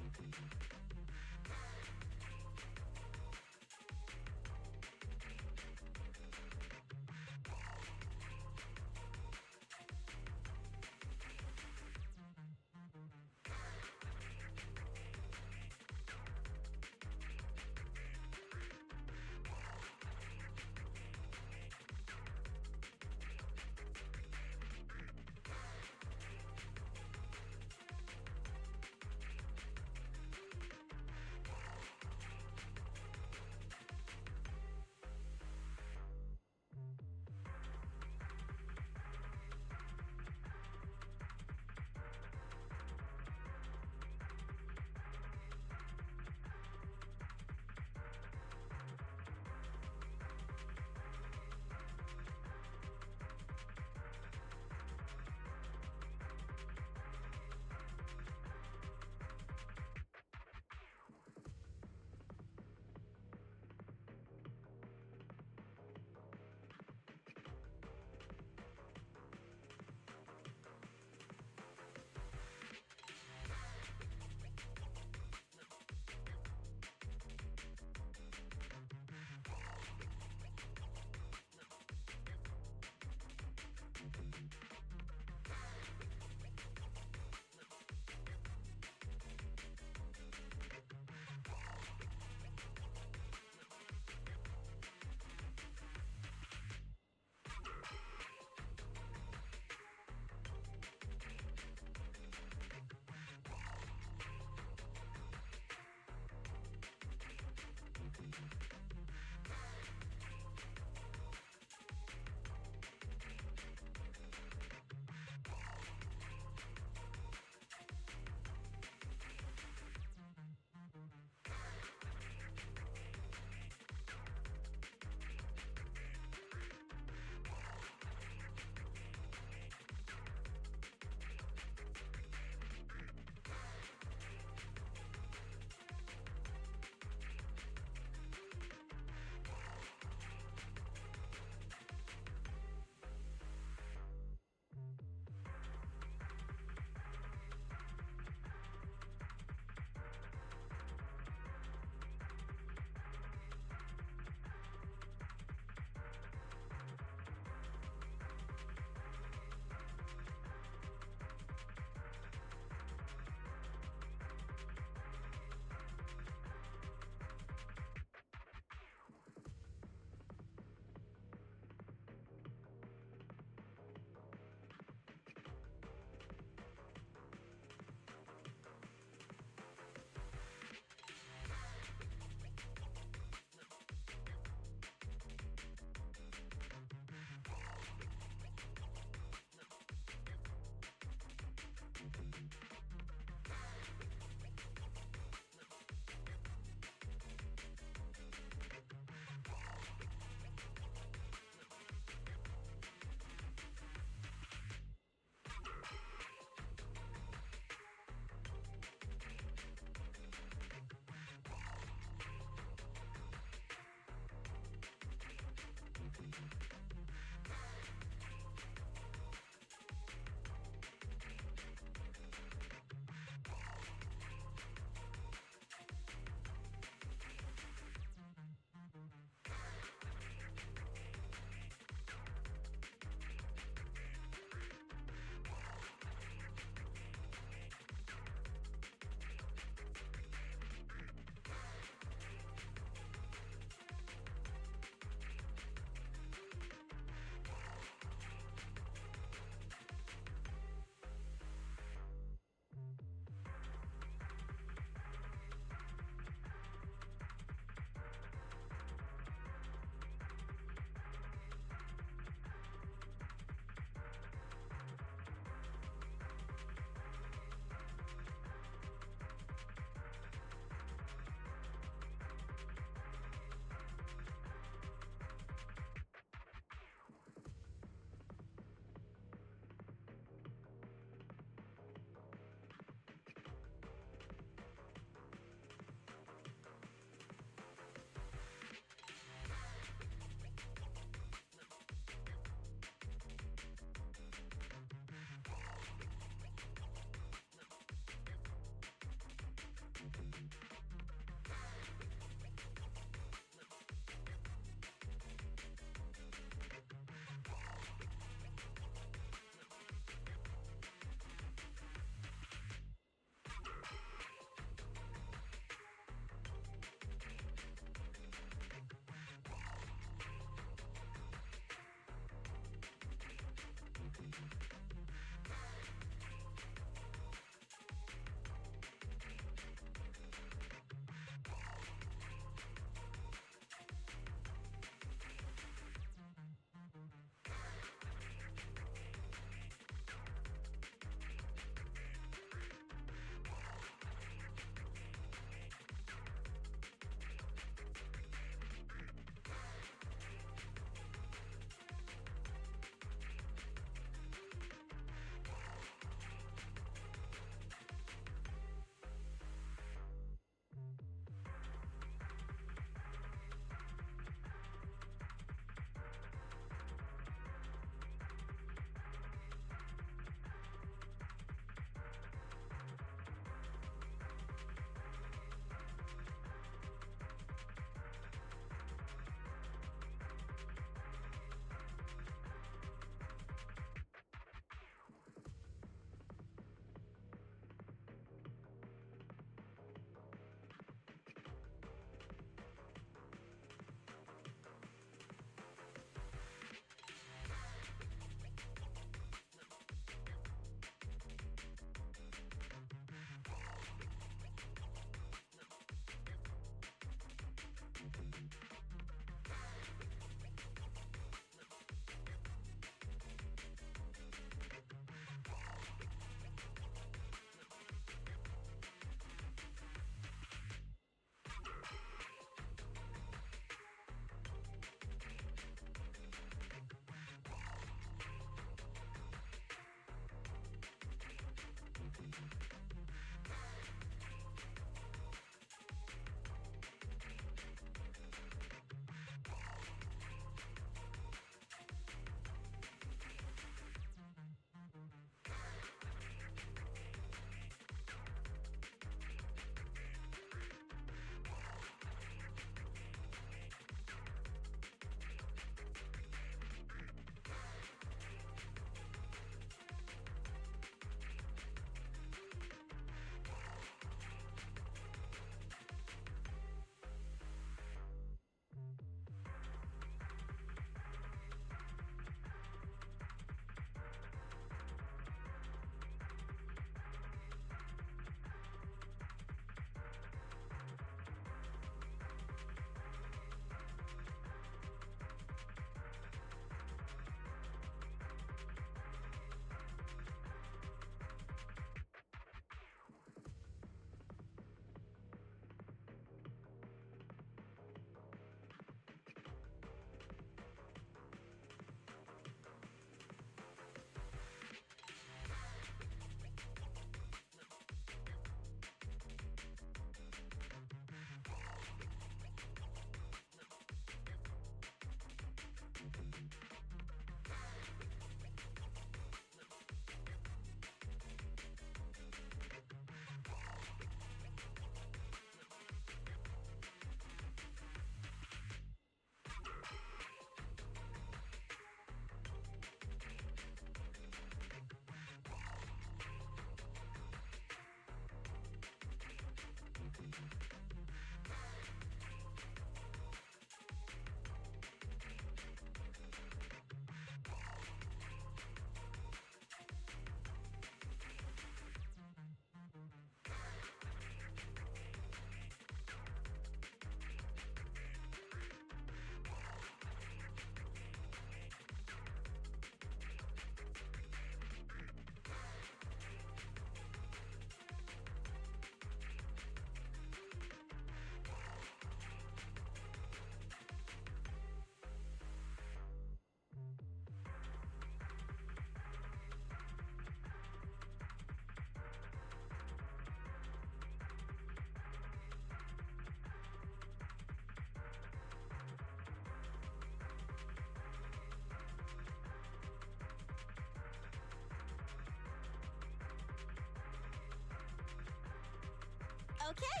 Okay,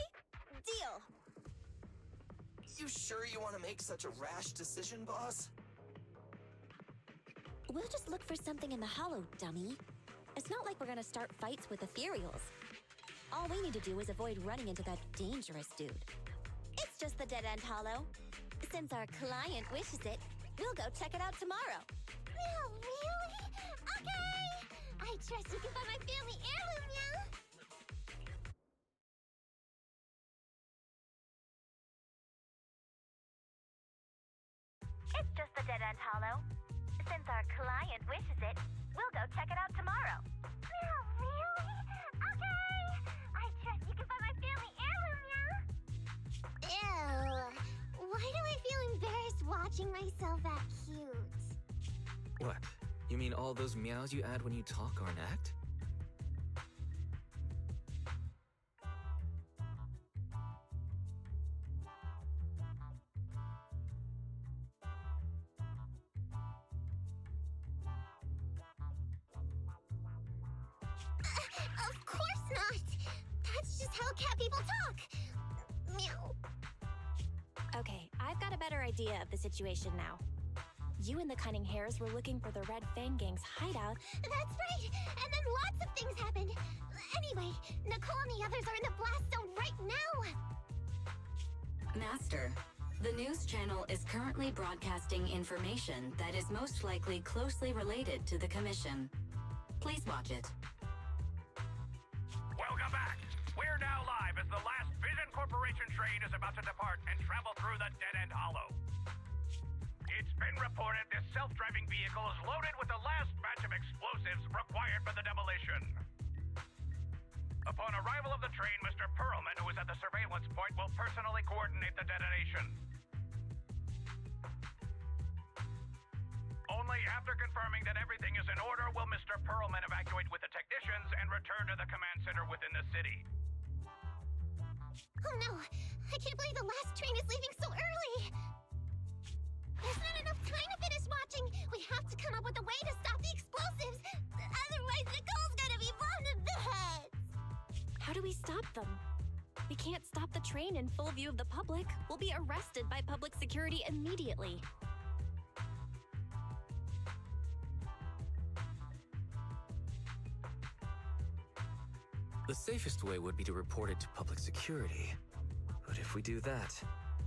deal. You sure you want to make such a rash decision, boss? We'll just look for something in the hollow, dummy. It's not like we're gonna start fights with ethereals. All we need to do is avoid running into that dangerous dude. It's just the dead-end hollow. Since our client wishes it, we'll go check it out tomorrow. Oh, really? Okay! I trust you can find my family heirloom now! It's just the dead-end hollow. Since our client wishes it, we'll go check it out tomorrow. Oh, really? Okay! I trust you can find my family heirloom now! Ew. Why do I feel embarrassed watching myself act cute? What? You mean all those meows you add when you talk are an act? Of course not! That's just how cat people talk! Meow. Okay, I've got a better idea of the situation now. You and the Cunning Hares were looking for the Red Fang Gang's hideout. That's right! And then lots of things happened! Anyway, Nicole and the others are in the blast zone right now! Master, the news channel is currently broadcasting information that is most likely closely related to the Commission. Please watch it. Welcome back. We're now live as the last Vision Corporation train is about to depart and travel through the dead-end hollow. It's been reported this self-driving vehicle is loaded with the last batch of explosives required for the demolition. Upon arrival of the train, Mr. Perlman, who is at the surveillance point, will personally coordinate the detonation. Only after confirming that everything is in order will Mr. Perlman evacuate with the technicians and return to the command center within the city. Oh no! I can't believe the last train is leaving so early! There's not enough time to finish watching! We have to come up with a way to stop the explosives! Otherwise, Nicole's gonna be blown to bits! How do we stop them? We can't stop the train in full view of the public. We'll be arrested by public security immediately. The safest way would be to report it to public security. But if we do that,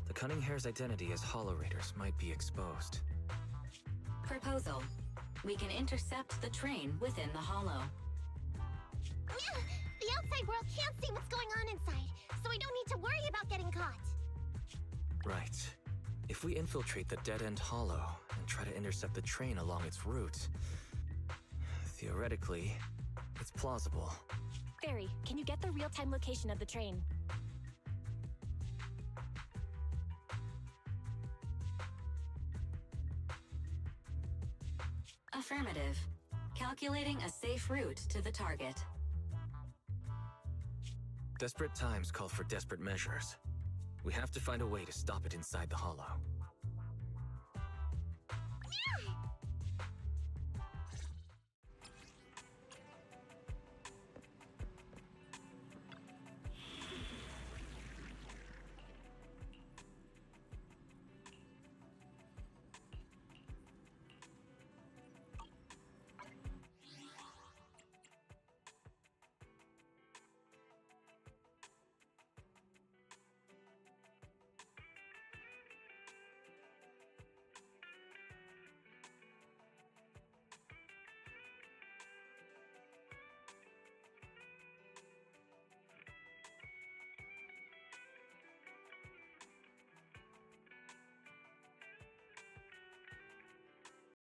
the Cunning Hare's identity as Hollow Raiders might be exposed. Proposal. We can intercept the train within the hollow. Yeah, the outside world can't see what's going on inside, so we don't need to worry about getting caught. Right. If we infiltrate the dead-end hollow and try to intercept the train along its route, theoretically, it's plausible. Fairy, can you get the real-time location of the train? Affirmative. Calculating a safe route to the target. Desperate times call for desperate measures. We have to find a way to stop it inside the hollow. Yeah!